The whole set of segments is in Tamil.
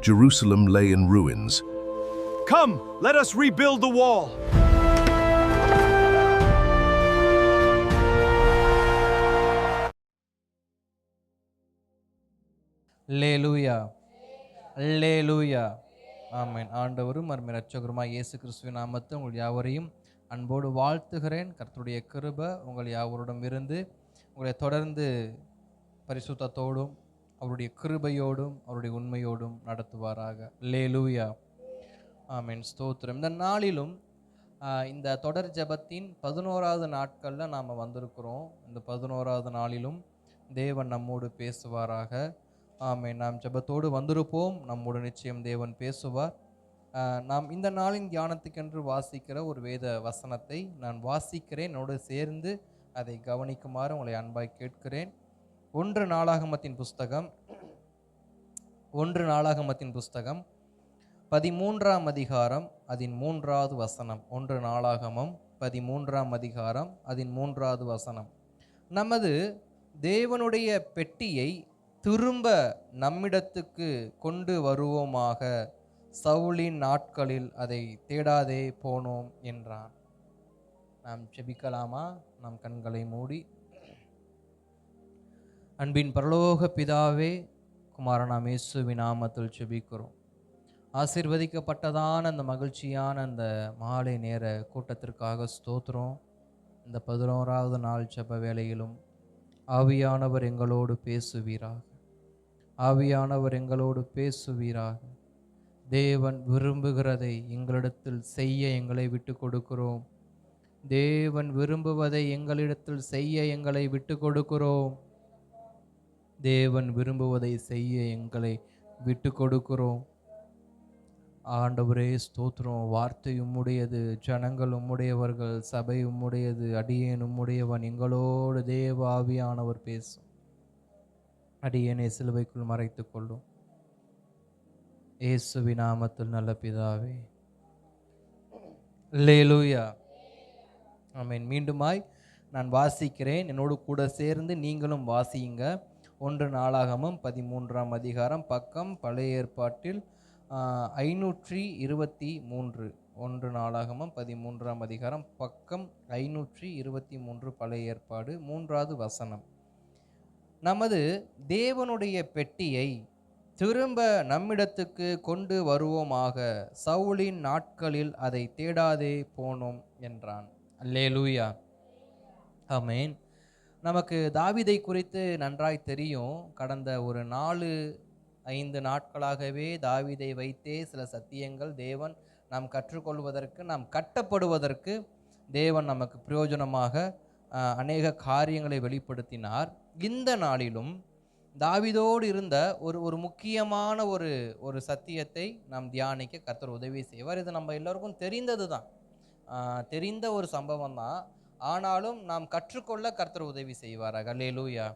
Jerusalem lay in ruins. Come, let us rebuild the wall. அல்லேலூயா, அல்லேலூயா. ஆமென். ஆண்டவரும் அருமை இரட்சகருமாய் இயேசு கிறிஸ்துவின் நாமத்தில் உங்கள் யாவரையும் அன்போடு வாழ்த்துகிறேன். கர்த்தருடைய கிருபை உங்கள் யாவரோடும் இருந்து உங்களை தொடர்ந்து பரிசுத்தத்தோடும் அவருடைய கிருபையோடும் அவருடைய உண்மையோடும் நடத்துவாராக. அல்லேலூயா, ஆமென். ஸ்தோத்திரம். இந்த நாளிலும் இந்த தொடர் ஜெபத்தின் 11வது நாட்களில் நாம் வந்திருக்கிறோம். இந்த 11வது நாளிலும் தேவன் நம்மோடு பேசுவாராக. ஆமென். நாம் ஜெபத்தோடு வந்திருப்போம். நம்மோடு நிச்சயம் தேவன் பேசுவார். நாம் இந்த நாளின் தியானத்துக்கென்று வாசிக்கிற ஒரு வேத வசனத்தை நான் வாசிக்கிறேன். என்னோடு சேர்ந்து அதை கவனிக்குமாறு உங்களை அன்பாய் கேட்கிறேன். 1 நாளாகமத்தின் புஸ்தகம் 13ஆம் அதிகாரம் அதன் 3வது வசனம். 1 நாளாகமம் 13ஆம் அதிகாரம் அதன் 3வது வசனம். நமது தேவனுடைய பெட்டியை திரும்ப நம்மிடத்துக்கு கொண்டு வருவோமாக, சவுலின் நாட்களில் அதை தேடாதே போனோம் என்றான். நாம் ஜெபிக்கலாமா? நாம் கண்களை மூடி. அன்பின் பரலோக பிதாவே, குமாரனாம் இயேசுவின் நாமத்தில் ஜெபிக்கிறோம். ஆசீர்வதிக்கப்பட்டதான அந்த மகிழ்ச்சியான அந்த மாலை நேர கூட்டத்திற்காக ஸ்தோத்திரம். இந்த 11வது நாள் ஜெப வேளையிலும் ஆவியானவர் எங்களோடு பேசுவீராக. ஆவியானவர் எங்களோடு பேசுவீராக. தேவன் விரும்புகிறதை எங்களிடத்தில் செய்ய எங்களை விட்டு கொடுக்கிறோம். தேவன் விரும்புவதை எங்களிடத்தில் செய்ய எங்களை விட்டு கொடுக்கிறோம். தேவன் விரும்புவதை செய்ய எங்களை விட்டு கொடுக்கிறோம். ஆண்டவரே ஸ்தோத்திரம். வார்த்தை உம்முடையது, ஜனங்கள் உம்முடையவர்கள், சபை உம்முடையது, அடியேன் உம்முடையவன். எங்களோடு தேவ ஆவியானவர் பேசும். அடியேனை சிலுவைக்குள் மறைத்து கொள்ளும். இயேசுவின் நாமத்தில் நல்ல பிதாவே, அல்லேலூயா, ஆமென். மீண்டுமாய் நான் வாசிக்கிறேன். என்னோடு கூட சேர்ந்து நீங்களும் வாசியுங்க. 1 நாளாகமம் 13ஆம் அதிகாரம், பக்கம் பழைய ஏற்பாட்டில் 523. 1 நாளாகமம் 13ஆம் அதிகாரம், பக்கம் 523, பழைய ஏற்பாடு, 3வது வசனம். நமது தேவனுடைய பெட்டியை திரும்ப நம்மிடத்துக்கு கொண்டு வருவோமாக, சவுலின் நாட்களில் அதை தேடாதே போனோம் என்றான். அல்லேலூயா, ஆமென். நமக்கு தாவீதை குறித்து நன்றாய் தெரியும். கடந்த ஒரு 4-5 நாட்களாகவே தாவீதை வைத்தே சில சத்தியங்கள் தேவன் நாம் கற்றுக்கொள்வதற்கு, நாம் கட்டப்படுவதற்கு தேவன் நமக்கு பிரயோஜனமாக அநேக காரியங்களை வெளிப்படுத்தினார். இந்த நாளிலும் தாவீதோடு இருந்த ஒரு முக்கியமான ஒரு சத்தியத்தை நாம் தியானிக்க கர்த்தர் உதவி செய்வார். இது நம்ம எல்லோருக்கும் தெரிந்தது தான், தெரிந்த ஒரு சம்பவம் தான். ஆனாலும் நாம் கற்றுக்கொள்ள கர்த்தர் உதவி செய்வாராக. அல்லேலூயா,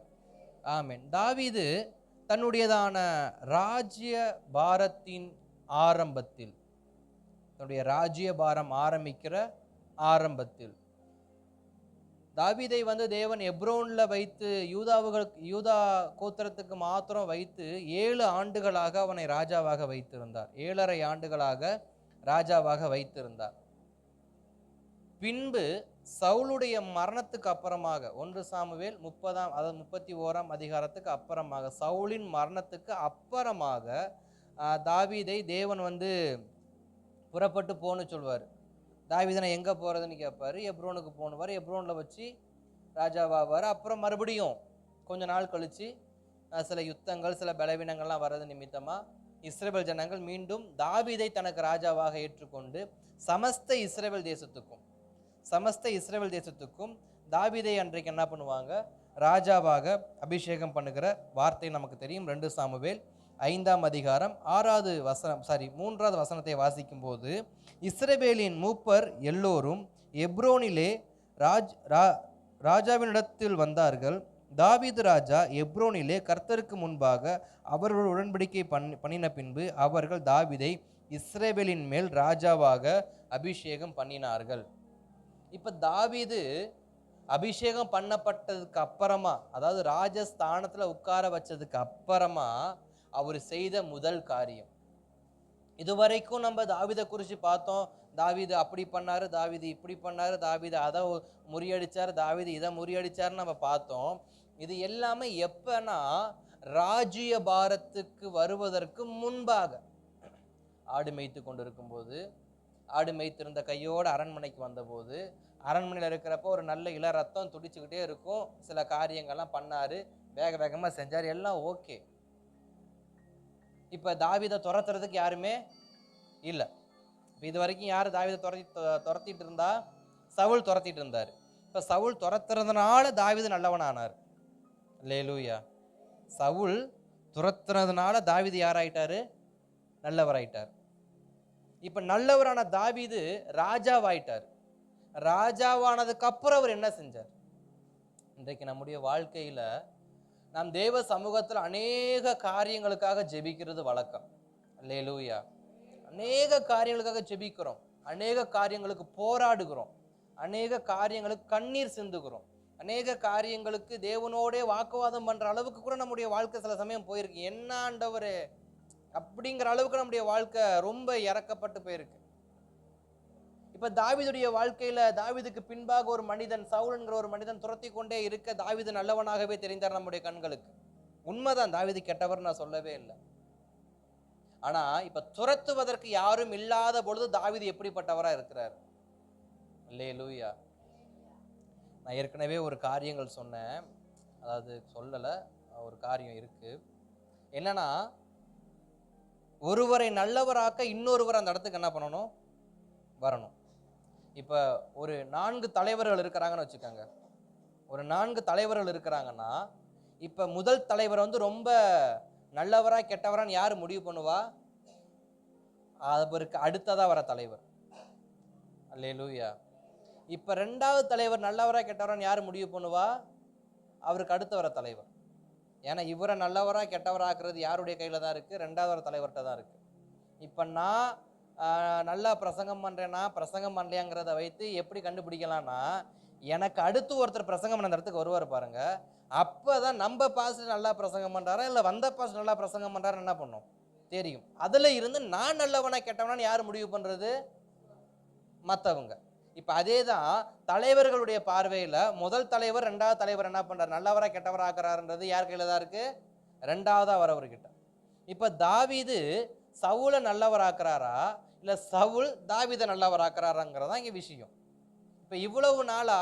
ஆமென். தாவீது தன்னுடையதான ராஜ்ய பாரத்தின் ஆரம்பத்தில், தன்னுடைய ராஜ்ய பாரம் ஆரம்பிக்கிற ஆரம்பத்தில் தாவீதை தேவன் எப்ரோன்ல வைத்து யூதா கோத்திரத்துக்கு மாத்திரம் வைத்து 7 ஆண்டுகளாக அவனை ராஜாவாக வைத்திருந்தார். 7.5 ஆண்டுகளாக ராஜாவாக வைத்திருந்தார். பின்பு சவுலுடைய மரணத்துக்கு அப்புறமாக, 1 சாமுவேல் 31ஆம் அதிகாரத்துக்கு அப்புறமாக, சவுலின் மரணத்துக்கு அப்புறமாக தாவீதை தேவன் புறப்பட்டு போன்னு சொல்வார். தாவீதனை எங்கே போகிறதுன்னு கேட்பார். எப்ரோனுக்கு போனுவார். எப்ரோனில் வச்சு ராஜாவாவார். அப்புறம் மறுபடியும் கொஞ்ச நாள் கழித்து சில யுத்தங்கள், சில பலவீனங்கள்லாம் வர்றது நிமித்தமாக இஸ்ரவேல் ஜனங்கள் மீண்டும் தாவீதை தனக்கு ராஜாவாக ஏற்றுக்கொண்டு சமஸ்த இஸ்ரவேல் தேசத்துக்கும் தாவீதை அன்றைக்கு என்ன பண்ணுவாங்க? ராஜாவாக அபிஷேகம் பண்ணுகிற வார்த்தை நமக்கு தெரியும். 2 சாமுவேல் 5ஆம் அதிகாரம் 3வது வசனத்தை வாசிக்கும் போது, இஸ்ரவேலின் மூப்பர் எல்லோரும் எப்ரோனிலே ராஜாவினிடத்தில் வந்தார்கள். தாவீது ராஜா எப்ரோனிலே கர்த்தருக்கு முன்பாக அவர்கள் உடன்படிக்கை பண்ணின பின்பு அவர்கள் தாவீதை இஸ்ரவேலின் மேல் ராஜாவாக அபிஷேகம் பண்ணினார்கள். இப்ப தாவீது அபிஷேகம் பண்ணப்பட்டதுக்கு அப்புறமா, அதாவது ராஜஸ்தானத்துல உட்கார வச்சதுக்கு அப்புறமா அவர் செய்த முதல் காரியம், இதுவரைக்கும் நம்ம தாவீதை குறித்து பார்த்தோம். தாவீது அப்படி பண்ணாரு, தாவீது இப்படி பண்ணாரு, தாவீது அதை முறியடிச்சார், தாவீது இதை முறியடிச்சாருன்னு நம்ம பார்த்தோம். இது எல்லாமே எப்பன்னா ராஜ்ய பாரத்துக்கு வருவதற்கு முன்பாக. ஆடு மேய்த்து கொண்டிருக்கும் போது, ஆடு மேய்த்திருந்த கையோடு அரண்மனைக்கு வந்தபோது, அரண்மனையில் இருக்கிறப்போ ஒரு நல்ல இள ரத்தம் துடிச்சுக்கிட்டே இருக்கும். சில காரியங்கள்லாம் பண்ணாரு, வேக வேகமாக செஞ்சார், எல்லாம் ஓகே. இப்போ தாவீதை துரத்துறதுக்கு யாருமே இல்லை. இப்போ இது வரைக்கும் யார் தாவீதை துரத்திட்டு இருந்தா? சவுல் துரத்திட்டு இருந்தார். இப்போ சவுல் துரத்துறதுனால தாவீது நல்லவனானார். அல்லேலூயா. சவுல் துரத்துறதுனால தாவீது யாராயிட்டாரு? நல்லவராயிட்டார். இப்போ நல்லவரான தாவீது ராஜாவாயிட்டார். ராஜாவானதுக்கு அப்புறம் அவர் என்ன செஞ்சார்? இன்றைக்கு நம்முடைய வாழ்க்கையில நாம் தேவ சமூகத்தில் அநேக காரியங்களுக்காக ஜெபிக்கிறது வழக்கம். அல்லேலூயா. அநேக காரியங்களுக்காக ஜெபிக்கிறோம், அநேக காரியங்களுக்கு போராடுகிறோம், அநேக காரியங்களுக்கு கண்ணீர் சிந்துகிறோம், அநேக காரியங்களுக்கு தேவனோடே வாக்குவாதம் பண்ற அளவுக்கு கூட நம்முடைய வாழ்க்கை சில சமயம் போயிருக்கு. என்ன ஆண்டவரே அப்படிங்கிற அளவுக்கு நம்முடைய வாழ்க்கை ரொம்ப இறக்கப்பட்டு போயிருக்கு. இப்ப தாவீதுடைய வாழ்க்கையில தாவீதுக்கு பின்பாக ஒரு மனிதன், சவுல் என்கிற ஒரு மனிதன் துரத்தி கொண்டே இருக்க தாவீது நல்லவனாகவே தெரிந்தார் நம்முடைய கண்களுக்கு. உண்மைதான், தாவீது கெட்டவர் நான் சொல்லவே இல்லை. ஆனா இப்ப துரத்துவதற்கு யாரும் இல்லாத பொழுது தாவீது எப்படிப்பட்டவரா இருக்கிறார்? அல்லேலூயா. நான் ஏற்கனவே ஒரு காரியங்கள் சொன்னேன், அதாவது சொல்லல, ஒரு காரியம் இருக்கு. என்னன்னா, ஒருவரை நல்லவராக்க இன்னொருவர் அந்த இடத்துக்கு என்ன பண்ணணும்? வரணும். இப்போ ஒரு 4 தலைவர்கள் இருக்கிறாங்கன்னு வச்சுக்கோங்க. ஒரு 4 தலைவர்கள் இருக்கிறாங்கன்னா, இப்போ முதல் தலைவர் வந்து ரொம்ப நல்லவரா கெட்டவரான்னு யார் முடிவு பண்ணுவா? அவருக்கு அடுத்ததாக வர தலைவர். அல்லேலூயா. இப்போ 2வது தலைவர் நல்லவரா கெட்டவரான்னு யார் முடிவு பண்ணுவா? அவருக்கு அடுத்த வர தலைவர். ஏன்னா இவரை நல்லவரா கெட்டவராக்குறது யாருடைய கையில் தான் இருக்குது? 2வது வர தலைவர்கிட்ட தான் இருக்குது. இப்போ நான் நல்லா பிரசங்கம் பண்ணுறேன்னா பிரசங்கம் பண்ணலையாங்கிறத வைத்து எப்படி கண்டுபிடிக்கலாம்னா, எனக்கு அடுத்து ஒருத்தர் பிரசங்கம் பண்ண இடத்துக்கு வருவார் பாருங்க, அப்போ தான் நம்ம பாஸ்டர் நல்லா பிரசங்கம் பண்ணுறாரா இல்லை வந்த பாஸ்டர் நல்லா பிரசங்கம் பண்ணுறாரு என்ன பண்ணோம் தெரியும். அதில் இருந்து நான் நல்லவனா கெட்டவனான்னு யார் முடிவு பண்ணுறது? மற்றவங்க. இப்போ அதே தான் தலைவர்களுடைய பார்வையில் முதல் தலைவர் 2வது தலைவர் என்ன பண்ணுறாரு? நல்லவராக கெட்டவராக்குறாருன்றது யார் கையில் தான் இருக்குது? 2வதாக வரவர்கிட்ட. இப்போ தாவீது சவுலை நல்லவராக்குறாரா இல்லை சவுல் தாவீதை நல்லவராக்குறாராங்கிறதான் இங்கே விஷயம். இப்போ இவ்வளவு நாளா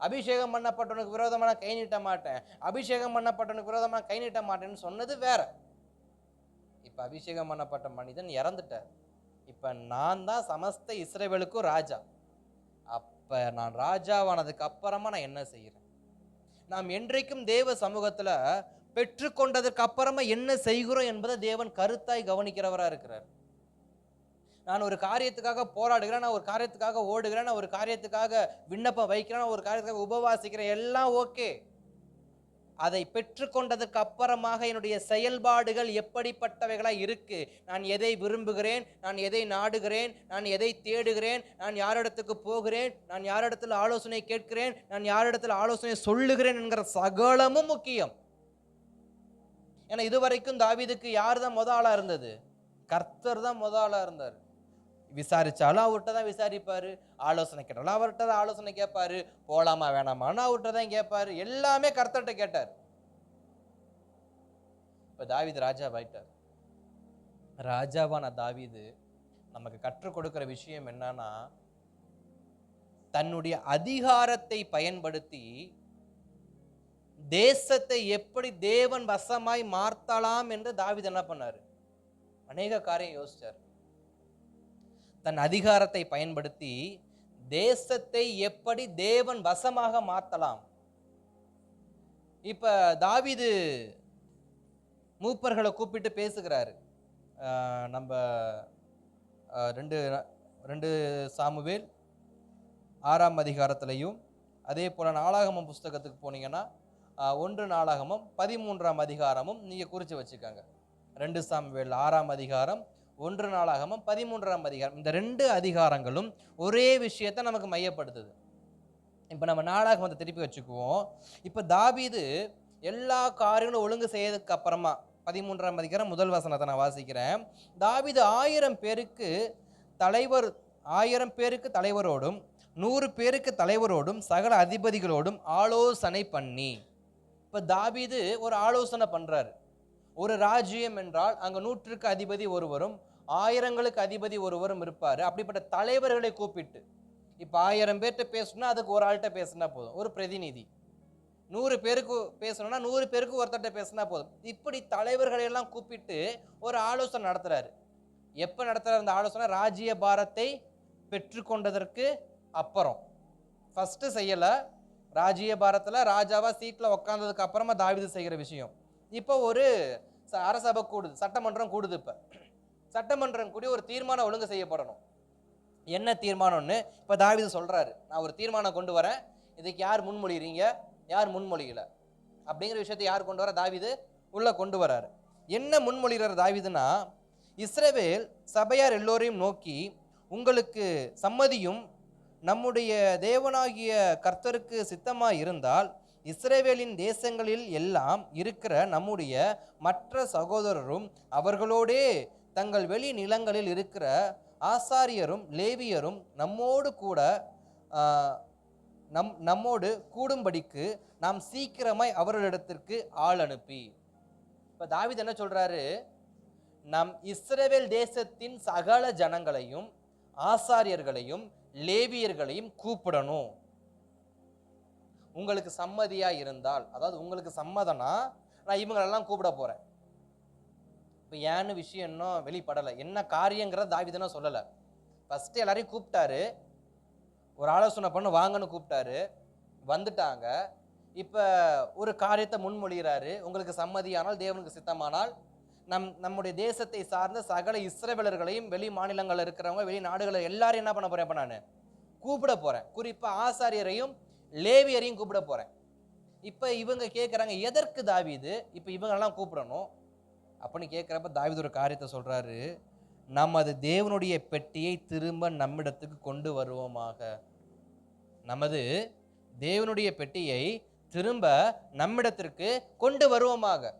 அபிஷேகம் பண்ணப்பட்டவனுக்கு விரோதமான கை நீட்ட மாட்டேன், அபிஷேகம் பண்ணப்பட்டவனுக்கு விரோதமான கை நீட்ட மாட்டேன்னு சொன்னது வேற. இப்போ அபிஷேகம் பண்ணப்பட்ட மனிதன் இறந்துட்டார். இப்போ நான் தான் சமஸ்த இஸ்ரவேலுக்கும் ராஜா. அப்போ நான் ராஜாவானதுக்கு அப்புறமா நான் என்ன செய்கிறேன்? நாம் என்றைக்கும் தேவ சமூகத்தில் பெற்றுக்கொண்டதற்கு அப்புறமா என்ன செய்கிறோம் என்பதை தேவன் கருத்தாய் கவனிக்கிறவராக இருக்கிறார். நான் ஒரு காரியத்துக்காக போராடுகிறேன், நான் ஒரு காரியத்துக்காக ஓடுகிறேன், நான் ஒரு காரியத்துக்காக விண்ணப்பம் வைக்கிறேன், ஒரு காரியத்துக்காக உபவாசிக்கிறேன், எல்லாம் ஓகே. அதை பெற்றுக்கொண்டதற்கு அப்புறமாக என்னுடைய செயல்பாடுகள் எப்படிப்பட்டவைகளாக இருக்கு? நான் எதை விரும்புகிறேன், நான் எதை நாடுகிறேன், நான் எதை தேடுகிறேன், நான் யாரிடத்துக்கு போகிறேன், நான் யாரிடத்தில் ஆலோசனை கேட்கிறேன், நான் யாரிடத்தில் ஆலோசனை சொல்லுகிறேன் என்கிற சகலமும் முக்கியம். ஏன்னா இதுவரைக்கும் தாவீதுக்கு யார் தான் முத ஆளா இருந்தது? கர்த்தர் தான் முத ஆளா இருந்தார். விசாரிச்சாலும் அவர்கிட்ட தான் விசாரிப்பாரு, ஆலோசனை கேட்டாலும் அவர்கிட்ட தான் ஆலோசனை கேட்பாரு, போலாமா வேணாமான்னு அவர்கிட்ட தான் கேட்பாரு, எல்லாமே கர்த்தர்கிட்ட கேட்டார். இப்ப தாவீது ராஜாவாயிட்டார். ராஜாவான தாவீது நமக்கு கற்றுக் கொடுக்கிற விஷயம் என்னன்னா, தன்னுடைய அதிகாரத்தை பயன்படுத்தி தேசத்தை எப்படி தேவன் வசமாய் மாற்றலாம் என்று தாவீது என்ன பண்ணாரு? அநேக காரியம் யோசிச்சார். தன் அதிகாரத்தை பயன்படுத்தி தேசத்தை எப்படி தேவன் வசமாக மாற்றலாம். இப்ப தாவீது மூப்பர்களை கூப்பிட்டு பேசுகிறாரு. நம்ம 2 சாமுவேல் 6ஆம் அதிகாரத்திலையும், அதே போல நாளாகமம் புஸ்தகத்துக்கு போனீங்கன்னா 1 நாளாகமம் 13ஆம் அதிகாரமும் நீங்க குறிச்சு வச்சுக்கோங்க. 2 சாமுவேல் 6ஆம் அதிகாரம், 1 நாளாகமம் 13ஆம் அதிகாரம், இந்த 2 அதிகாரங்களும் ஒரே விஷயத்தை நமக்கு மையப்படுத்துது. இப்போ நம்ம நாளாகமத்தை திருப்பி வச்சுக்குவோம். இப்போ தாவீது எல்லா காரியங்களும் ஒழுங்கு செய்யறதுக்கு அப்புறமா, 13ஆம் அதிகாரம் முதல் வசனத்தை நான் வாசிக்கிறேன். தாவீது 1000 பேருக்கு தலைவர் 1000 பேருக்கு தலைவரோடும் 100 பேருக்கு தலைவரோடும் சகல அதிபதிகளோடும் ஆலோசனை பண்ணி. இப்போ தாவீது ஒரு ஆலோசனை பண்றாரு. ஒரு ராஜ்யம் என்றால் அங்க 100க்கு அதிபதி ஒருவரும் 1000ங்களுக்கு அதிபதி ஒருவரும் இருப்பாரு. அப்படிப்பட்ட தலைவர்களை கூப்பிட்டு, இப்போ 1000 பேர்கிட்ட பேசணும்னா அதுக்கு ஒரு ஆள்கிட்ட பேசினா போதும், ஒரு பிரதிநிதி. 100 பேருக்கு பேசணும்னா 100 பேருக்கு ஒருத்தர்கிட்ட பேசினா போதும். இப்படி தலைவர்களை எல்லாம் கூப்பிட்டு ஒரு ஆலோசனை நடத்துறாரு. எப்போ நடத்துறாரு அந்த ஆலோசனை? ராஜ்ய பாரத்தை பெற்றுக்கொண்டதற்கு அப்புறம். ஃபர்ஸ்ட் செய்யல, ராஜ்ய பாரத்தில் ராஜாவா சீட்டில் உட்கார்ந்ததுக்கு அப்புறமா தாவீது செய்கிற விஷயம். இப்போ ஒரு அரசபை கூடுது, சட்டமன்றம் கூடுது. இப்போ சட்டமன்றம் கூடி ஒரு தீர்மானம் ஒழுங்கு செய்யப்படணும். என்ன தீர்மானம்னு இப்போ தாவீது சொல்றாரு, நான் ஒரு தீர்மானம் கொண்டு வரேன், இதுக்கு யார் முன்மொழிகிறீங்க, யார் முன்மொழிகல அப்படிங்கிற விஷயத்தை யார் கொண்டு வர? தாவீது உள்ள கொண்டு வராரு. என்ன முன்மொழிகிறார் தாவீதுனா, இஸ்ரவேல் சபையார் எல்லோரையும் நோக்கி, உங்களுக்கு சம்மதியும் நம்முடைய தேவனாகிய கர்த்தருக்கு சித்தமாய் இருந்தால் இஸ்ரவேலின் தேசங்களில் எல்லாம் இருக்கிற நம்முடைய மற்ற சகோதரரும் அவர்களோடே தங்கள் வெளி நிலங்களில் இருக்கிற ஆசாரியரும் லேவியரும் நம்மோடு கூடும்படிக்கு நாம் சீக்கிரமாய் அவர்களிடத்திற்கு ஆள் அனுப்பி. இப்ப தாவீது என்ன சொல்றாரு? நம் இஸ்ரவேல் தேசத்தின் சகல ஜனங்களையும் ஆசாரியர்களையும் லேவியர்களையும் கூப்பிடணும். உங்களுக்கு சம்மதியா இருந்தால், அதாவது உங்களுக்கு சம்மதனா நான் இவங்களெல்லாம் கூப்பிட போறேன். இப்போ ஏன்னு விஷயம் இன்னும் வெளிப்படலை, என்ன காரியங்கிறத தாவீதுனா சொல்லலை. ஃபர்ஸ்ட் எல்லாரையும் கூப்பிட்டாரு, ஒரு ஆலோசனை பண்ண வாங்கன்னு கூப்பிட்டாரு, வந்துட்டாங்க. இப்போ ஒரு காரியத்தை முன்மொழிகிறாரு, உங்களுக்கு சம்மதியானால் தேவனுக்கு சித்தமானால் நம்முடைய தேசத்தை சார்ந்த சகல இஸ்ரவேலர்களையும் வெளி மாநிலங்களில் இருக்கிறவங்க வெளி நாடுகளை எல்லாரையும் என்ன பண்ண போறேன்? இப்போ நான் கூப்பிட போறேன். குறிப்பாக ஆசாரியரையும் லேவியரையும் கூப்பிட போறேன். இப்போ இவங்க கேட்குறாங்க, எதற்கு தாவீது இப்போ இவங்களெல்லாம் கூப்பிடணும் அப்படின்னு கேட்குறப்ப தாவீது ஒரு காரியத்தை சொல்றாரு, நமது தேவனுடைய பெட்டியை திரும்ப நம்மிடத்துக்கு கொண்டு வருவோமாக. நமது தேவனுடைய பெட்டியை திரும்ப நம்மிடத்திற்கு கொண்டு வருவோமாக.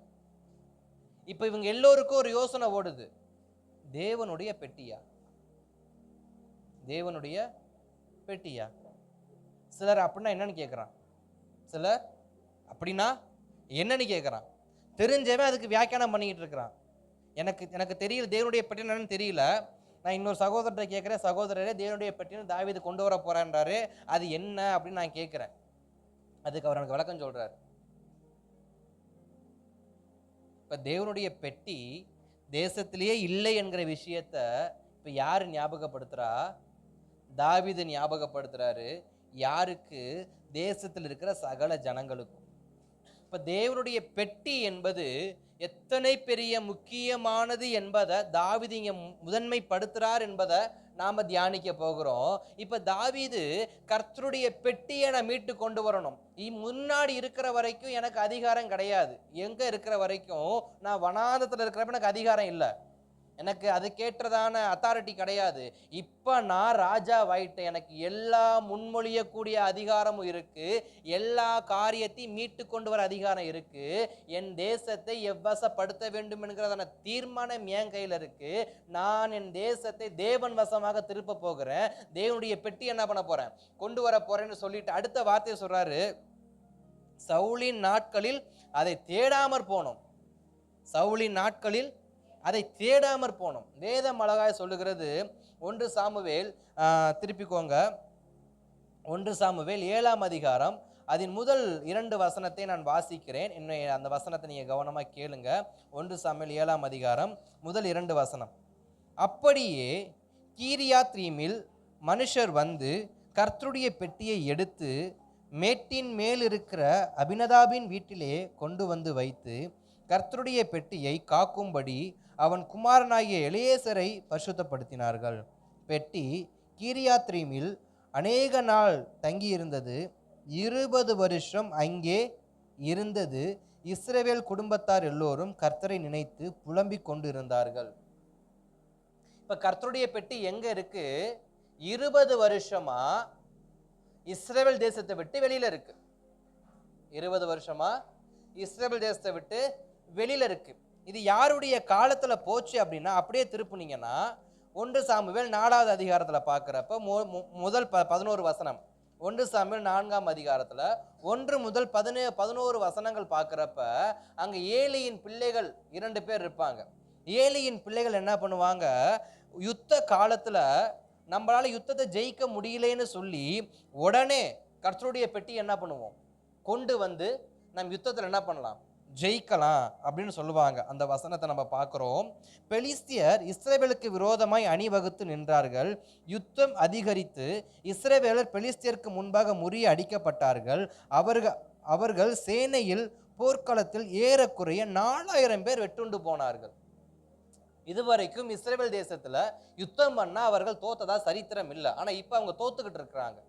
இப்போ இவங்க எல்லோருக்கும் ஒரு யோசனை ஓடுது, தேவனுடைய பெட்டியா, தேவனுடைய பெட்டியா? சிலர் அப்படின்னா என்னன்னு கேட்குறான், சிலர் அப்படின்னா என்னன்னு கேட்குறான். தெரிஞ்சவன் அதுக்கு வியாக்கியானம் பண்ணிக்கிட்டு இருக்கிறான். எனக்கு தெரியல தேவனுடைய பெட்டி என்னன்னு தெரியல. நான் இன்னொரு சகோதரத்தை கேட்குறேன், சகோதரரே தேவனுடைய பெட்டின்னு தாவீது கொண்டு வர போறான்றாரு, அது என்ன அப்படின்னு நான் கேட்குறேன். அதுக்கு அவர் எனக்கு விளக்கம் சொல்றாரு. இப்போ தேவனுடைய பெட்டி தேசத்திலேயே இல்லை என்கிற விஷயத்த இப்போ யார் ஞாபகப்படுத்துறா? தாவீது ஞாபகப்படுத்துறாரு. யாருக்கு? தேசத்தில் இருக்கிற சகல ஜனங்களுக்கும். இப்போ தேவனுடைய பெட்டி என்பது எத்தனை பெரிய முக்கியமானது என்பதை தாவீது இங்கே முதன்மைப்படுத்துறார் என்பதை நாம தியானிக்க போகிறோம். இப்ப தாவீது கர்த்தருடைய பெட்டியை நான் மீட்டு கொண்டு வரணும். முன்னாடி இருக்கிற வரைக்கும் எனக்கு அதிகாரம் கிடையாது. எங்க இருக்கிற வரைக்கும் நான் வனாந்தரத்தில் இருக்கிறப்ப எனக்கு அதிகாரம் இல்லை, எனக்கு அது கேட்டதான அத்தாரிட்டி கிடையாது. இப்ப நான் ராஜாவாயிட்டேன், எனக்கு எல்லா முன்மொழியக்கூடிய அதிகாரமும் இருக்கு, எல்லா காரியத்தையும் மீட்டு கொண்டு வர அதிகாரம் இருக்கு. என் தேசத்தை எவ்வசப்படுத்த வேண்டும் என்கிறதான தீர்மானம் என் கையில் இருக்கு. நான் என் தேசத்தை தேவன் வசமாக திருப்ப போகிறேன். தேவனுடைய பெட்டி என்ன பண்ண போறேன்? கொண்டு வர போறேன்னு சொல்லிட்டு அடுத்த வார்த்தையை சொல்றாரு, சவுலின் நாட்களில் அதை தேடாமற் போனோம். சவுலின் நாட்களில் அதை தேடாமற் போனோம். வேதம் அழகாய் சொல்லுகிறது. 1 சாமுவேல் திருப்பிக்கோங்க, 1 சாமுவேல் 7ஆம் அதிகாரம் அதன் முதல் 2 வசனத்தை நான் வாசிக்கிறேன். இன்னும் அந்த வசனத்தை நீங்க கவனமா கேளுங்க. 1 சாமுவேல் 7ஆம் அதிகாரம் முதல் 2 வசனம். அப்படியே கீரியாத்ரீமில் மனுஷர் வந்து கர்த்தருடைய பெட்டியை எடுத்து மேட்டின் மேல் இருக்கிற அபினதாபின் வீட்டிலே கொண்டு வந்து வைத்து கர்த்தருடைய பெட்டியை காக்கும்படி அவன் குமாரனாகிய எலியேசரை பரிசுத்தப்படுத்தினார்கள். பெட்டி கீரியாத்ரீமில் அநேக நாள் தங்கியிருந்தது. 20 வருஷம் அங்கே இருந்தது. இஸ்ரவேல் குடும்பத்தார் எல்லோரும் கர்த்தரை நினைத்து புலம்பிக் கொண்டு இருந்தார்கள். இப்ப கர்த்தருடைய பெட்டி எங்க இருக்கு? 20 வருஷமா இஸ்ரவேல் தேசத்தை விட்டு வெளியில இருக்கு. 20 வருஷமா இஸ்ரவேல் தேசத்தை விட்டு வெளியில இருக்கு. இது யாருடைய காலத்துல போச்சு அப்படின்னா, அப்படியே திருப்புனீங்கன்னா 1 சாமுவேல் 4வது அதிகாரத்துல பார்க்கிறப்ப முதல் 11 வசனம், 1 சாமுவேல் 4ஆம் அதிகாரத்துல 1 முதல் 11 வசனங்கள் பார்க்கிறப்ப, அங்க ஏலியின் பிள்ளைகள் 2 பேர் இருப்பாங்க. ஏலியின் பிள்ளைகள் என்ன பண்ணுவாங்க, யுத்த காலத்துல நம்மளால யுத்தத்தை ஜெயிக்க முடியலன்னு சொல்லி உடனே கர்த்தருடைய பெட்டி என்ன பண்ணுவோம், கொண்டு வந்து நம்ம யுத்தத்தில் என்ன பண்ணலாம், ஜெயிக்கலாம் அப்படின்னு சொல்லுவாங்க. அந்த வசனத்தை நம்ம பார்க்கிறோம். பெலிஸ்தியர் இஸ்ரவேலுக்கு விரோதமாய் அணிவகுத்து நின்றார்கள். யுத்தம் அதிகரித்து இஸ்ரவேலர் பெலிஸ்தியருக்கு முன்பாக முறிய அடிக்கப்பட்டார்கள். அவர்கள் சேனையில் போர்க்களத்தில் ஏறக்குறைய 4000 பேர் வெட்டுண்டு போனார்கள். இதுவரைக்கும் இஸ்ரவேல் தேசத்துல யுத்தம் பண்ணா அவர்கள் தோத்ததா சரித்திரம் இல்லை. ஆனா இப்ப அவங்க தோத்துக்கிட்டு இருக்கிறாங்க.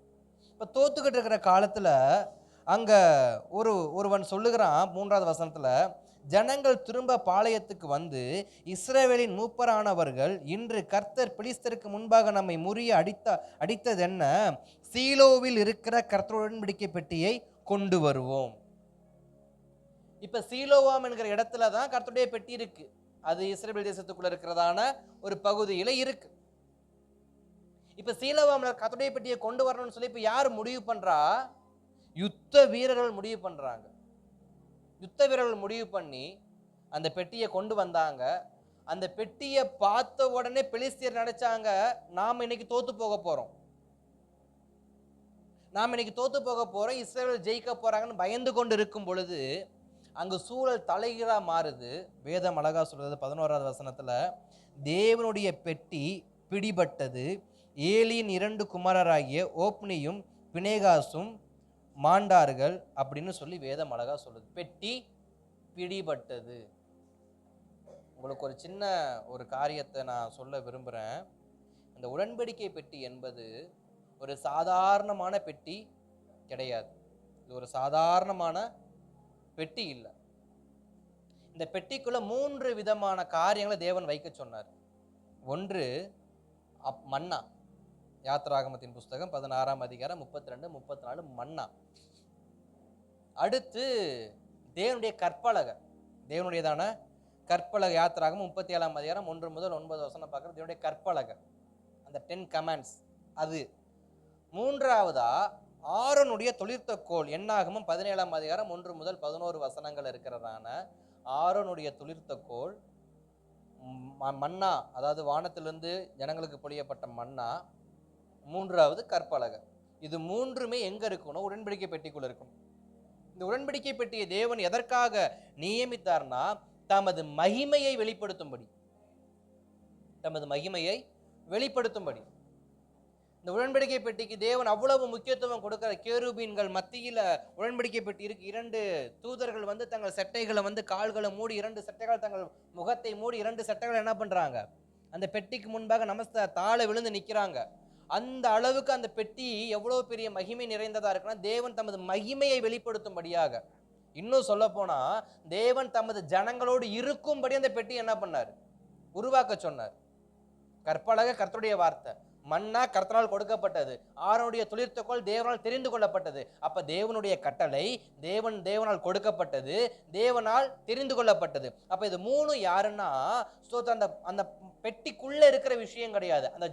இப்ப தோத்துக்கிட்டு இருக்கிற காலத்துல அங்க ஒருவன் சொல்லுகிறான் 3வது வசனத்துல, ஜனங்கள் திரும்ப பாளையத்துக்கு வந்து இஸ்ரவேலின் மூப்பரானவர்கள், இன்று கர்த்தர் பெலிஸ்தருக்கு முன்பாக நம்மை முறிய அடித்ததென்ன, சீலோவில் இருக்கிற கர்த்தர் உடன்படிக்கை பெட்டியை கொண்டு வருவோம். இப்ப சீலோவாம் என்கிற இடத்துல தான் கர்த்தருடைய பெட்டி இருக்கு. அது இஸ்ரவேல் தேசத்துக்குள்ள இருக்கிறதான ஒரு பகுதியில இருக்கு. இப்ப சீலோவாம்ல கர்த்தருடைய பெட்டியை கொண்டு வரணும்னு சொல்லி இப்ப யார் முடிவு பண்றா, யுத்த வீரர்கள் முடிவு பண்றாங்க. யுத்த வீரர்கள் முடிவு பண்ணி அந்த பெட்டியை கொண்டு வந்தாங்க. அந்த பெட்டியை பார்த்த உடனே பெலிஸ்தியர் நினைச்சாங்க, நாம இன்னைக்கு தோத்து போக போறோம், இஸ்ரவேல் ஜெயிக்க போறாங்கன்னு பயந்து கொண்டு இருக்கும் பொழுது அங்கு சூழல் தலைகீழா மாறுது. வேதம் அழகா சொல்றது 11வது வசனத்துல, தேவனுடைய பெட்டி பிடிபட்டது, ஏலியின் 2 குமாரராகிய ஓப்னியும் பினேகாசும் மாண்டார்கள் அப்படின்னு சொல்லி வேதம் அழகா சொல்லுது. பெட்டி பிடிபட்டது. உங்களுக்கு ஒரு சின்ன ஒரு காரியத்தை நான் சொல்ல விரும்புகிறேன். இந்த உடன்படிக்கை பெட்டி என்பது ஒரு சாதாரணமான பெட்டி கிடையாது. இது ஒரு சாதாரணமான பெட்டி இல்லை. இந்த பெட்டிக்குள்ள 3 விதமான காரியங்களை தேவன் வைக்க சொன்னார். ஒன்று மன்னா. யாத்ராகமத்தின் புஸ்தகம் 16ஆம் அதிகாரம் 32, 34 மன்னா. அடுத்து தேவனுடைய கற்பலகை, தேவனுடையதான கற்பலகை. யாத்ராகமம் 37ஆம் அதிகாரம் 1 முதல் 9 வசனம் பார்க்குறது தேவனுடைய கற்பலகை, அந்த 10 கமாண்ட்ஸ். அது மூன்றாவதா ஆரோனுடைய தொழிற்கோள். என்னாகமம் 17ஆம் அதிகாரம் 1 முதல் 11 வசனங்கள் இருக்கிறதான ஆரோனுடைய தொழிற்கோள். மன்னா, அதாவது வானத்திலிருந்து ஜனங்களுக்கு பொழியப்பட்ட மன்னா. மூன்றாவது கற்பலகை. இது மூன்றுமே எங்க இருக்கணும், உடன்படிக்கை பெட்டிக்குள்ள இருக்கும். இந்த உடன்படிக்கை பெட்டியை தேவன் எதற்காக நியமித்தார்னா, தமது மகிமையை வெளிப்படுத்தும்படி. இந்த உடன்படிக்கை பெட்டிக்கு தேவன் அவ்வளவு முக்கியத்துவம் கொடுக்கிற. கேருபீன்கள் மத்தியில உடன்படிக்கை பெட்டி இருக்கு. 2 தூதர்கள் வந்து தங்கள் சட்டைகளை வந்து கால்களை மூடி, 2 சட்டைகள் தங்கள் முகத்தை மூடி, 2 சட்டைகள் என்ன பண்றாங்க, அந்த பெட்டிக்கு முன்பாக தாழ விழுந்து நிக்கிறாங்க. அந்த அளவுக்கு அந்த பெட்டி எவ்வளவு பெரிய மகிமை நிறைந்ததா இருக்குன்னா, தேவன் தமது மகிமையை வெளிப்படுத்தும்படியாக. இன்னும் சொல்ல போனா, தேவன் தமது ஜனங்களோடு இருக்கும்படி அந்த பெட்டி என்ன பண்ணார், உருவாக்க சொன்னார். கற்பலகை கர்த்தருடைய வார்த்தை, மன்னா கர்த்தரால் கொடுக்கப்பட்டது, ஆரோனுடைய தொழிற்கோள் தேவனால் தெரிந்து கொள்ளப்பட்டது. அப்ப தேவனுடைய கட்டளை தேவனால் கொடுக்கப்பட்டது, தேவனால் தெரிந்து கொள்ளப்பட்டது. அப்ப இது 3 யாருன்னா, அந்த பெட்டிக்குள்ள இருக்கிற விஷயம் கிடையாது. அந்த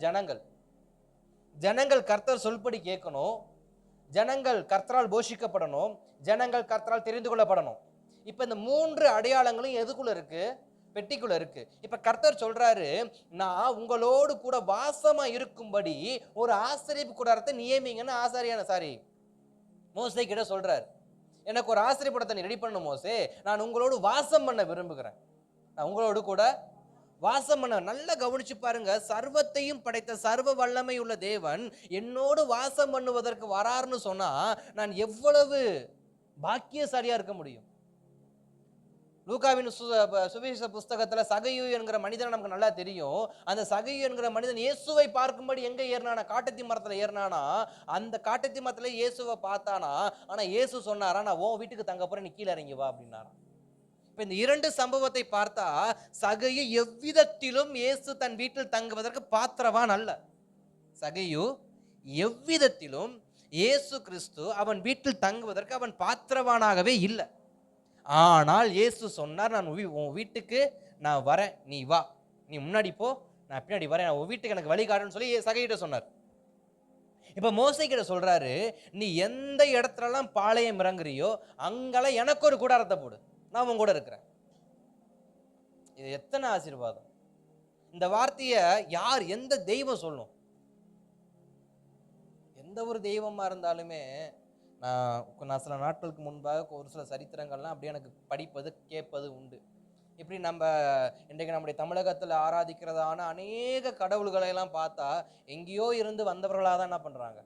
ஜனங்கள் கர்த்தர் சொல்படி கேட்கணும், ஜனங்கள் கர்த்தரால் போஷிக்கப்படணும், ஜனங்கள் கர்த்தரால் தெரிந்து கொள்ளப்படணும். இப்ப இந்த 3 அடையாளங்களும் எதுக்குள்ள இருக்கு, பெட்டிக்குள்ள இருக்கு. இப்ப கர்த்தர் சொல்றாரு, நான் உங்களோடு கூட வாசமா இருக்கும்படி ஒரு ஆசரிப்பு கூடாரத்தை நியமிங்கன்னு மோசே கிட்ட சொல்றாரு. எனக்கு ஒரு ஆசரிப்பு நீ ரெடி பண்ணணும் மோசே, நான் உங்களோடு வாசம் பண்ண விரும்புகிறேன், நான் உங்களோடு கூட வாசம் பண்ண. நல்லா கவனிச்சு பாருங்க, சர்வத்தையும் படைத்த சர்வ வல்லமை உள்ள தேவன் என்னோடு வாசம் பண்ணுவதற்கு வராருன்னு சொன்னா நான் எவ்வளவு பாக்கியசாலியா இருக்க முடியும். லூக்காவின் சுவிசேஷ புஸ்தகத்துல சகையு என்கிற மனிதன் நமக்கு நல்லா தெரியும். அந்த சகையு என்கிற மனிதன் இயேசுவை பார்க்கும்படி எங்க ஏறினானா, காட்டத்தி மரத்துல ஏறினானா. அந்த காட்டத்தி மரத்துல இயேசுவை பார்த்தானா. ஆனா இயேசு சொன்னாரா, நான் உன் வீட்டுக்கு தங்க போறேன், நீ கீழே இறங்கி வா அப்படின்னாரா. இப்ப இந்த 2 சம்பவத்தை பார்த்தா, சகையு எவ்விதத்திலும் இயேசு தன் வீட்டில் தங்குவதற்கு பாத்திரவான் அல்ல. சகையு எவ்விதத்திலும் இயேசு கிறிஸ்து அவன் வீட்டில் தங்குவதற்கு அவன் பாத்திரவானாகவே இல்லை. ஆனால் இயேசு சொன்னார், நான் உன் வீட்டுக்கு நான் வரேன், நீ வா, நீ முன்னாடி போ, நான் பின்னாடி வரேன், நான் உன் வீட்டுக்கு எனக்கு வழிகாட்டுன்னு சொல்லி சகையிட்ட சொன்னார். இப்ப மோசே கிட்ட சொல்றாரு, நீ எந்த இடத்துலலாம் பாளையம் இறங்குறியோ அங்கெல்லாம் எனக்கு ஒரு கூடாரத்தை போடு, நான் உன் கூட இருக்கிறேன். இது எத்தனை ஆசீர்வாதம்! இந்த வார்த்தைய யார், எந்த தெய்வம் சொல்லும்? எந்த ஒரு தெய்வமா இருந்தாலுமே, நான் சில நாட்களுக்கு முன்பாக ஒரு சில சரித்திரங்கள்லாம் அப்படியே எனக்கு படிப்பது கேட்பது உண்டு. இப்படி நம்ம இன்றைக்கு நம்முடைய தமிழகத்தில் ஆராதிக்கிறதான அநேக கடவுள்களை எல்லாம் பார்த்தா எங்கேயோ இருந்து வந்தவர்களாக தான் என்ன பண்றாங்க,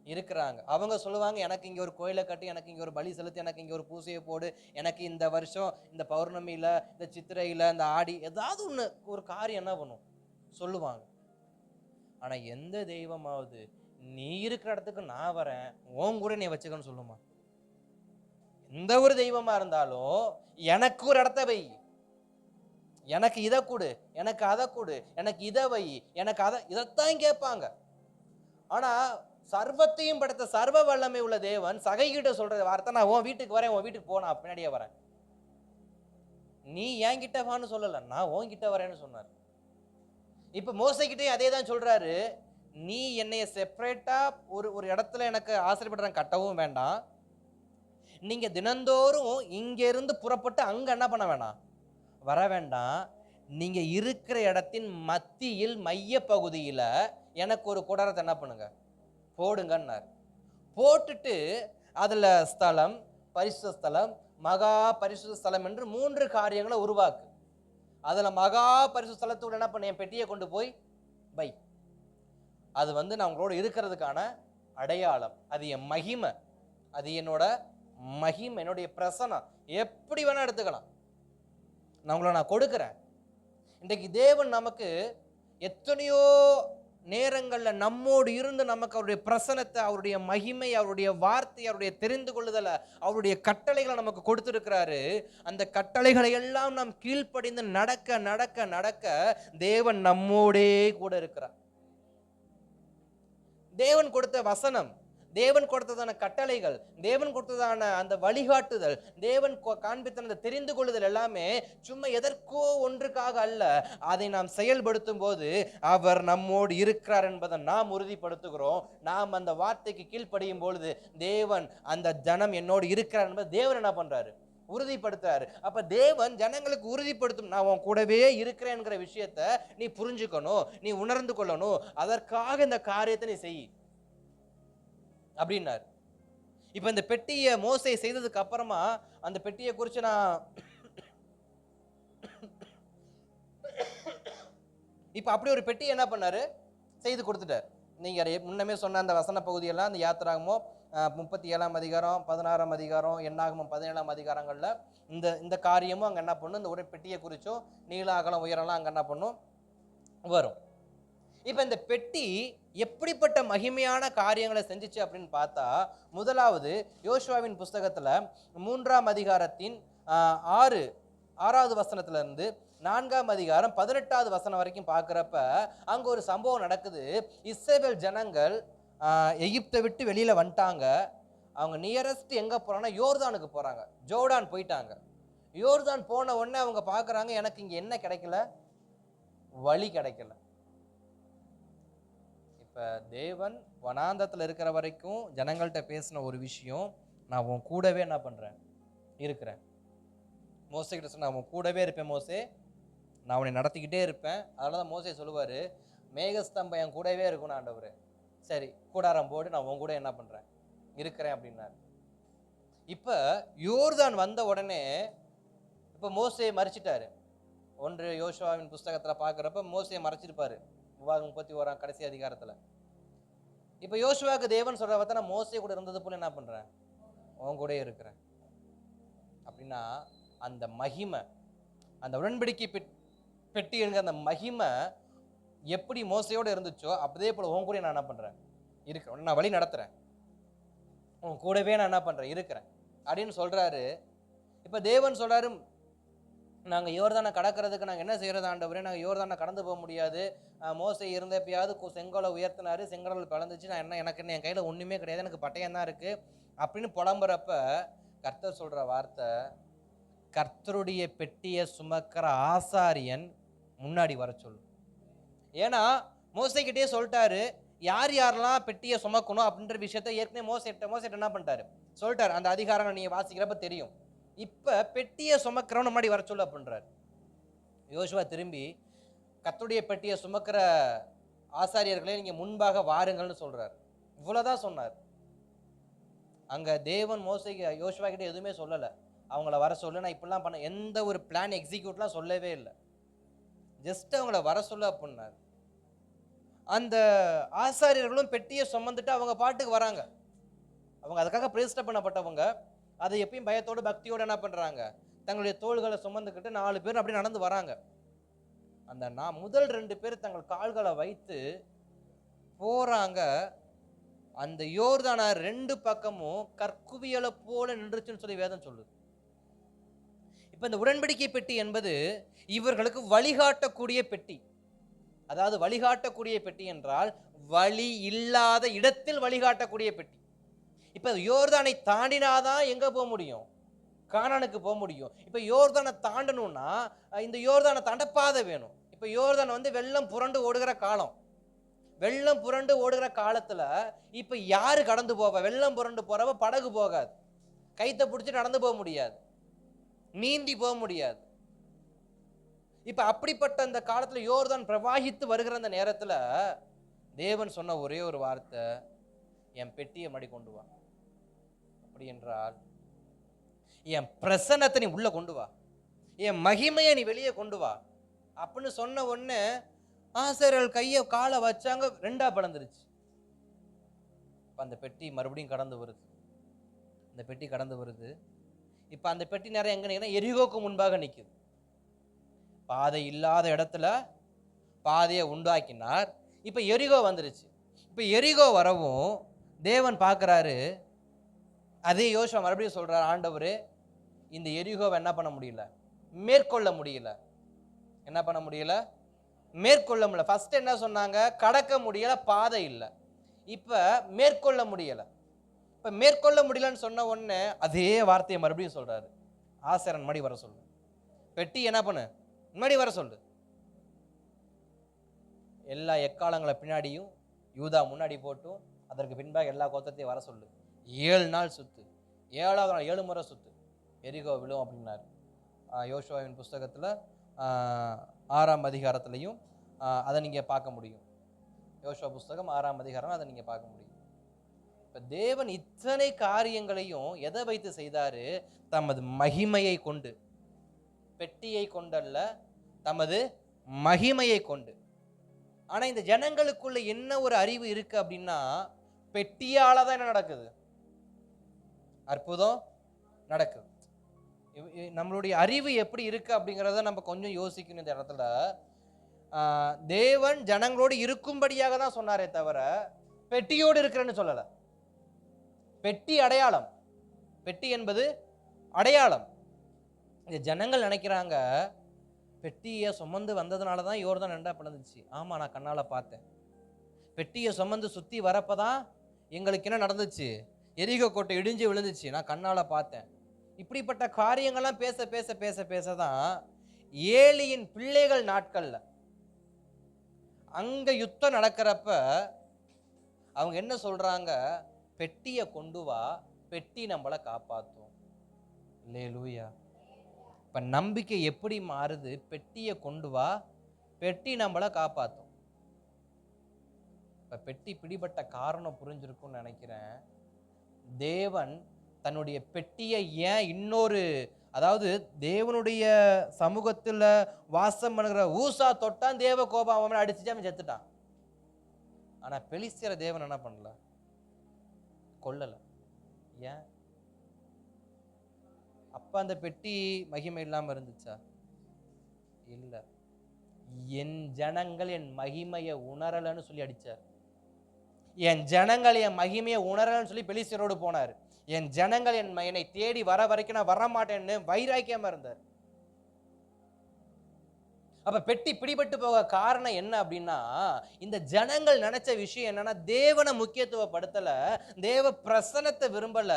இருக்கிறாங்க. அவங்க சொல்லுவாங்க, எனக்கு இங்க ஒரு கோயிலை கட்டி, எனக்கு இங்க ஒரு பலி செலுத்தி, எனக்கு இங்க ஒரு பூசையை போடு, எனக்கு இந்த வருஷம் இந்த பௌர்ணமியில, இந்த சித்திரையில, இந்த ஆடி ஏதாவது ஒண்ணு ஒரு காரியம் என்ன பண்ணும் சொல்லுவாங்க. ஆனா எந்த தெய்வமாவது நீ இருக்கிற இடத்துக்கு நான் வரேன், உன் கூட நீ வச்சுக்கன்னு சொல்லுமா? எந்த ஒரு தெய்வமா இருந்தாலும் எனக்கு ஒரு இடத்த வை, எனக்கு இதை கொடு, எனக்கு அதை கொடு, எனக்கு இதை வை, எனக்கு இதைத்தான் கேட்பாங்க. ஆனா சர்வத்தையும் படைத்த சர்வ வல்லமை உள்ள தேவன் சகைகிட்ட சொல்ற வார்த்தை, நான் உன் வீட்டுக்கு வரேன், உன் வீட்டுக்கு போனா பின்னாடியே வரேன். நீ என் கிட்ட வான்னு சொல்லல, நான் உன் கிட்ட வரேன்னு சொன்னார். இப்ப மோசைக்கிட்டே அதே தான் சொல்றாரு, நீ என்னைய செப்பரேட்டா ஒரு இடத்துல எனக்கு ஆசைப்படுறேன் கட்டவும் வேண்டாம், நீங்க தினந்தோறும் இங்க இருந்து புறப்பட்டு அங்க என்ன பண்ண வேண்டாம், வர வேண்டாம், நீங்க இருக்கிற இடத்தின் மத்தியில் மைய பகுதியில எனக்கு ஒரு கூடாரத்தை என்ன பண்ணுங்க, போடுங்கன்னார். போட்டுட்டு அதுல ஸ்தலம், பரிசுத்த ஸ்தலம், மகா பரிசுத்த ஸ்தலம் என்று 3 காரியங்களை உருவாக்கு. அதுல மகா பரிசுத்த ஸ்தலத்தோட என்ன பண்ண, என் பெட்டியை கொண்டு போய் வை. அது நான் உங்களோட இருக்கிறதுக்கான அடையாளம், அது என் மகிமை, அது என்னோட மகிமை, என்னுடைய பிரசனம், எப்படி வேணா எடுத்துக்கலாம், நான் உங்களை நான் கொடுக்கிறேன். இன்றைக்கு தேவன் நமக்கு எத்தனையோ நேரங்கள்ல நம்மோடு இருந்து நமக்கு அவருடைய பிரசனத்தை, அவருடைய மகிமை, அவருடைய வார்த்தை, அவருடைய தெரிந்து கொள்ளுதலை, அவருடைய கட்டளைகளை நமக்கு கொடுத்திருக்கிறாரு. அந்த கட்டளைகளை எல்லாம் நாம் கீழ்ப்படிந்து நடக்க நடக்க நடக்க தேவன் நம்மோடே கூட இருக்கிறார். தேவன் கொடுத்த வசனம், தேவன் கொடுத்ததான கட்டளைகள், தேவன் கொடுத்ததான அந்த வழிகாட்டுதல், தேவன் காண்பித்த அந்த தெரிந்து கொள்ளுதல் எல்லாமே சும்மா எதற்கோ ஒன்றுக்காக அல்ல. அதை நாம் செயல்படுத்தும் போது அவர் நம்மோடு இருக்கிறார் என்பதை நாம் உறுதிப்படுத்துகிறோம். நாம் அந்த வார்த்தைக்கு கீழ்ப்படியும் பொழுது தேவன், அந்த ஜனம் என்னோடு இருக்கிறார் என்பதை தேவன் என்ன பண்றாரு, உறுதிப்படுத்துறாரு. அப்ப தேவன் ஜனங்களுக்கு உறுதிப்படுத்தும், நான் உன் கூடவே இருக்கிறேன்ங்கிற விஷயத்தை நீ புரிஞ்சுக்கணும், நீ உணர்ந்து கொள்ளணும், அதற்காக இந்த காரியத்தை நீ செய் அப்படின்னாரு. இப்ப இந்த பெட்டியை மோசே செய்ததுக்கு அப்புறமா அந்த பெட்டியை குறித்து நான் இப்ப அப்படி ஒரு பெட்டி என்ன பண்ணாரு, செய்து கொடுத்துட்டார். நீங்க முன்னமே சொன்ன அந்த வசன பகுதியெல்லாம் அந்த யாத்திராகமோ 37ஆம் அதிகாரம், 16ஆம் அதிகாரம், என்னாகமம் 17ஆம் அதிகாரங்கள்ல இந்த காரியமும் அங்க என்ன பண்ணும், இந்த ஒரு பெட்டியை குறிச்சும் நீள அகலம் உயரம்லாம் அங்க என்ன பண்ணும் வரும். இப்ப இந்த பெட்டி எப்படிப்பட்ட மகிமையான காரியங்களை செஞ்சிச்சு அப்படின்னு பார்த்தா, முதலாவது யோசுவாவின் புஸ்தகத்துல 3ஆம் அதிகாரத்தின் 6வது வசனத்துல இருந்து 4ஆம் அதிகாரம் 18வது வசனம் வரைக்கும் பார்க்கிறப்ப அங்க ஒரு சம்பவம் நடக்குது. இஸ்ரவேல் ஜனங்கள் எகிப்தை விட்டு வெளியில வந்துட்டாங்க. அவங்க நியரஸ்ட் எங்க போறாங்கன்னா யோர்தானுக்கு போறாங்க. ஜோர்டான் போயிட்டாங்க. யோர்தான் போன உடனே அவங்க பார்க்கறாங்க, எனக்கு இங்க என்ன கிடைக்கல, வழி கிடைக்கல. இப்ப தேவன் வனாந்தத்துல இருக்கிற வரைக்கும் ஜனங்கள்கிட்ட பேசின ஒரு விஷயம், நான் உன் கூடவே என்ன பண்றேன், இருக்கிறேன். மோசே கிட்ட சொன்ன, நான் உன் கூடவே இருப்பேன் மோசே, நான் உன்னை நடத்திக்கிட்டே இருப்பேன். அதனாலதான் மோசே சொல்லுவாரு, மேகஸ்தம்பம் என் கூடவே இருக்கணும் ஆண்டவரே. சரி, கூடாரம் போடு, நான் உன் கூட என்ன பண்றேன், இருக்கிறேன் அப்படின்னாரு. இப்ப யோர்தான் வந்த உடனே இப்ப மோசே மறிச்சிட்டாரு. 1 யோசுவாவின் புஸ்தகத்துல பாக்குறப்ப மோசே மறைச்சிருப்பாரு, 31ஆம் கடைசி அதிகாரத்துல. இப்ப யோசுவாக்கு தேவன் சொல்ற பார்த்தா, நான் மோசே கூட இருந்தது போல என்ன பண்றேன், உன் கூட இருக்கிறேன் அப்படின்னா, அந்த மகிமை, அந்த உடன்படிக்கை பெட்டி என்கிற அந்த மகிமை எப்படி மோசையோட இருந்துச்சோ அப்படியே போல உன் கூட நான் என்ன பண்றேன், இருக்கிறேன், நான் வழி நடத்துறேன், உன் கூடவே நான் என்ன பண்றேன், இருக்கிறேன் அப்படின்னு சொல்றாரு. இப்ப தேவன் சொல்றாரு, நாங்க யோர்தானை கடக்கிறதுக்கு நாங்க என்ன செய்யறது ஆண்டவரே, நாங்க யோர்தானை கடந்து போக முடியாது, மோசே இருந்தப்பயாவது செங்கோலை உயர்த்தினாரு, செங்கோல் பிளந்துச்சு, நான் எனக்கு என் கையில ஒண்ணுமே கிடையாது, எனக்கு பட்டயம் தான் இருக்கு அப்படின்னு புலம்புறப்ப கர்த்தர் சொல்ற வார்த்தை, கர்த்தருடைய பெட்டியை சுமக்கிற ஆசாரியன் முன்னாடி வர சொல்லு. ஏன்னா மோசேக்கிட்டே சொல்லிட்டாரு, யார் யாரெல்லாம் பெட்டியை சுமக்கணும் அப்படின்ற விஷயத்த ஏற்கனவே மோசேட்ட என்ன பண்ணிட்டாரு சொல்லிட்டாரு. அந்த அதிகாரங்கள் நீங்க வாசிக்கிறப்ப தெரியும். இப்ப பெட்டியை சுமக்கிறவன் முன்னாடி வர சொல்லு அப்படின்றாரு. யோசுவா திரும்பி கர்த்தருடைய பெட்டியை சுமக்கிற ஆசாரியர்களே நீங்க முன்பாக வாருங்கள்னு சொல்றாரு. இவ்வளவுதான் சொன்னார். அங்க தேவன் மோசேக்கு யோசுவா கிட்ட எதுவுமே சொல்லல. அவங்கள வர சொல்லு, நான் இப்படிலாம் பண்ண, எந்த ஒரு பிளான் எக்ஸிக்யூட்லாம் சொல்லவே இல்லை. ஜஸ்ட் அவங்கள வர சொல்லு அப்படின்னாரு. அந்த ஆசாரியர்களும் பெட்டியை சுமந்துட்டு அவங்க பாட்டுக்கு வராங்க. அவங்க அதுக்காக பிரதிஷ்டை பண்ணப்பட்டவங்க. அதை எப்பயும் பயத்தோடு பக்தியோடு என்ன பண்றாங்க, தங்களுடைய தோள்களை சுமந்துக்கிட்டு 4 பேர் அப்படி நடந்து வராங்க. அந்த முதல் 2 பேர் தங்கள் கால்களை வைத்து போறாங்க. அந்த யோர்தான 2 பக்கமும் கற்குவியலை போல நின்றுச்சுன்னு சொல்லி வேதம் சொல்லுது. இப்ப இந்த உடன்படிக்கை பெட்டி என்பது இவர்களுக்கு வழிகாட்டக்கூடிய பெட்டி. அதாவது வழிகாட்டக்கூடிய பெட்டி என்றால் வழி இல்லாத இடத்தில் வழிகாட்டக்கூடிய பெட்டி. இப்ப யோர்தானை தாண்டினாதான் எங்க போக முடியும், கானானுக்கு போக முடியும். இப்ப யோர்தானை தாண்டணும்னா இந்த யோர்தானை தாண்ட பாதை வேணும். இப்ப யோர்தானை வெள்ளம் புரண்டு ஓடுகிற காலம். வெள்ளம் புரண்டு ஓடுகிற காலத்துல இப்ப யாரு கடந்து போவா? வெள்ளம் புரண்டு போறவ படகு போகாது, கைத்தை பிடிச்சி நடந்து போக முடியாது, நீந்தி போக முடியாது. இப்ப அப்படிப்பட்ட அந்த காலத்துல யோர்தான் பிரவாகித்து வருகிற அந்த நேரத்துல தேவன் சொன்ன ஒரே ஒரு வார்த்தை, என் பெட்டியை மடி கொண்டு வா. அப்படி என்றால் என் பிரசன்னத்தை நீ உள்ள கொண்டு வா, என் மகிமையை நீ வெளியே கொண்டு வா அப்படின்னு சொன்ன உடனே ஆசாரியர்கள் கையை காலை வச்சாங்க, 2ஆ பிளந்துருச்சு. அந்த பெட்டி மறுபடியும் கடந்து வருது. அந்த பெட்டி கடந்து வருது. இப்ப அந்த பெட்டி நேரம் எங்க நிற்குதுன்னா எரிகோக்கு முன்பாக நிற்குது. பாதை இல்லாத இடத்துல பாதையை உண்டாக்கினார். இப்ப எரிகோ வந்துருச்சு. இப்ப எரிகோ வரவும் தேவன் பார்க்கிறாரு. அதே யோசுவா மறுபடியும் சொல்றாரு, ஆண்டவரு இந்த எரிகோவை என்ன பண்ண முடியல, மேற்கொள்ள முடியல. என்ன பண்ண முடியல, மேற்கொள்ள முடியல. ஃபர்ஸ்ட் என்ன சொன்னாங்க, கடக்க முடியல, பாதை இல்லை. இப்ப மேற்கொள்ள முடியல. இப்ப மேற்கொள்ள முடியலன்னு சொன்ன உடனே அதே வார்த்தையை மறுபடியும் சொல்றாரு, ஆசாரியன் முன்னாடி வர சொல்லு, பெட்டி என்ன பண்ணு முன்னாடி வர சொல்லு. எல்லா எக்காலங்களை பின்னாடியும் யூதா முன்னாடி போட்டும் அதற்கு பின்பாக எல்லா கோத்திரத்தையும் வர சொல்லு. 7 நாள் சுத்து, 7ஆவது நாள் 7 முறை சுத்து, எரிகோ விழும் அப்படின்னாரு. யோசுவாவின் புஸ்தகத்துல 6ஆம் அதிகாரத்திலையும் அதை நீங்க பார்க்க முடியும். யோசுவா புஸ்தகம் 6ஆம் அதிகாரம், அதை நீங்க பார்க்க முடியும். இப்ப தேவன் இத்தனை காரியங்களையும் எதை வைத்து செய்தாரு, தமது மகிமையை கொண்டு, பெட்டியை கொண்டல்ல, தமது மகிமையை கொண்டு. ஆனா இந்த ஜனங்களுக்குள்ள என்ன ஒரு அறிவு இருக்கு அப்படின்னா, பெட்டியால தான் என்ன நடக்குது, அற்புதம் நடக்குது. நம்மளுடைய அறிவு எப்படி இருக்கு அப்படிங்கிறத நம்ம கொஞ்சம் யோசிக்கணும். இந்த இடத்துல தேவன் ஜனங்களோடு இருக்கும்படியாக தான் சொன்னாரே தவிர பெட்டியோடு இருக்கிறேன்னு சொல்லல. பெட்டி அடையாளம், பெட்டி என்பது அடையாளம். இந்த ஜனங்கள் நினைக்கிறாங்க பெட்டியை சுமந்து வந்ததுனால தான் யோர்தான் 2ஆ பிளந்துச்சு. ஆமா, நான் கண்ணால பார்த்தேன். பெட்டியை சுமந்து சுத்தி வரப்பதான் எங்களுக்கு என்ன நடந்துச்சு, எரிகோ கோட்டை இடிஞ்சு விழுந்துச்சு, நான் கண்ணால பார்த்தேன். இப்படிப்பட்ட காரியங்கள்லாம் பேச பேச பேச பேசதான் ஏலியின் பிள்ளைகள் நாட்கள்ல அங்க யுத்தம் நடக்கிறப்ப அவங்க என்ன சொல்றாங்க, பெட்டியை கொண்டு வா, பெட்டி நம்மளை காப்பாற்றும். அல்லேலூயா. இப்ப நம்பிக்கை எப்படி மாறுது, பெட்டியை கொண்டு வா, பெட்டி நம்மளை காப்பாற்றும். இப்ப பெட்டி பிடிபட்ட காரணம் புரிஞ்சிருக்கும்னு நினைக்கிறேன். தேவன் தன்னுடைய பெட்டியை ஏன் இன்னொரு, அதாவது தேவனுடைய சமூகத்துல வாசம் பண்ணுகிற ஊசா தொட்டான், தேவ கோபம் அவன் அடிச்சுட்டு அவன் செத்துட்டான். ஆனா பெலிஸ்தியர தேவன் என்ன பண்ணல, கொல்லல. ஏன்? அப்ப அந்த பெட்டி மகிமை இல்லாம இருந்துச்சா? இல்ல. என் ஜனங்கள் என் மகிமையை உணரலன்னு சொல்லி அடிச்சார். என் ஜனங்கள் என் மகிமையை உணரலன்னு சொல்லி பெலிஸ்தியரோடு போனார். என் ஜனங்கள் என்னை தேடி வர வரைக்கும் நான் வரமாட்டேன்னு வைராக்கியமா இருந்தார். அப்ப பெட்டி பிடிபட்டு போக காரணம் என்ன அப்படின்னா, இந்த ஜனங்கள் நினைச்ச விஷயம் என்னன்னா, தேவனை முக்கியத்துவப்படுத்தல, தேவ பிரசன்னத்தை விரும்பல,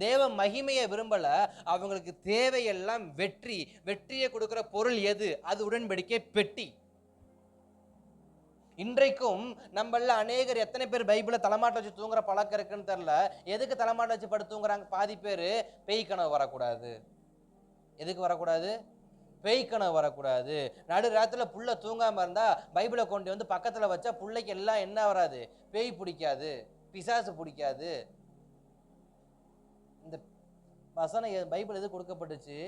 தேவ மகிமையை விரும்பல. அவங்களுக்கு தேவையெல்லாம் வெற்றி. வெற்றியை கொடுக்கிற பொருள் எது? அது உடன்படிக்கை பெட்டி. இன்றைக்கும் நம்மள அநேகர் எத்தனை பேர் பைபிளை தலைமாட்டில் வச்சு தூங்குற பழக்கம் இருக்குன்னு தெரியல. எதுக்கு தலைமாட்டில் வச்சு படுத்து தூங்குறாங்க? பாதி பேர் பேய் கனவு வரக்கூடாது. எதுக்கு வரக்கூடாது? பேய் கனவு வரக்கூடாது. நடு ராத்திரில புள்ள தூங்காம இருந்தா பைபிளை கொண்டு வந்து பக்கத்துல வச்சா புள்ளைக்கு எல்லாம் என்ன வராது? பேய் பிடிக்காது, பிசாசு பிடிக்காது. இந்த வசனம் பைபிள் எது கொடுக்கப்பட்டுச்சு?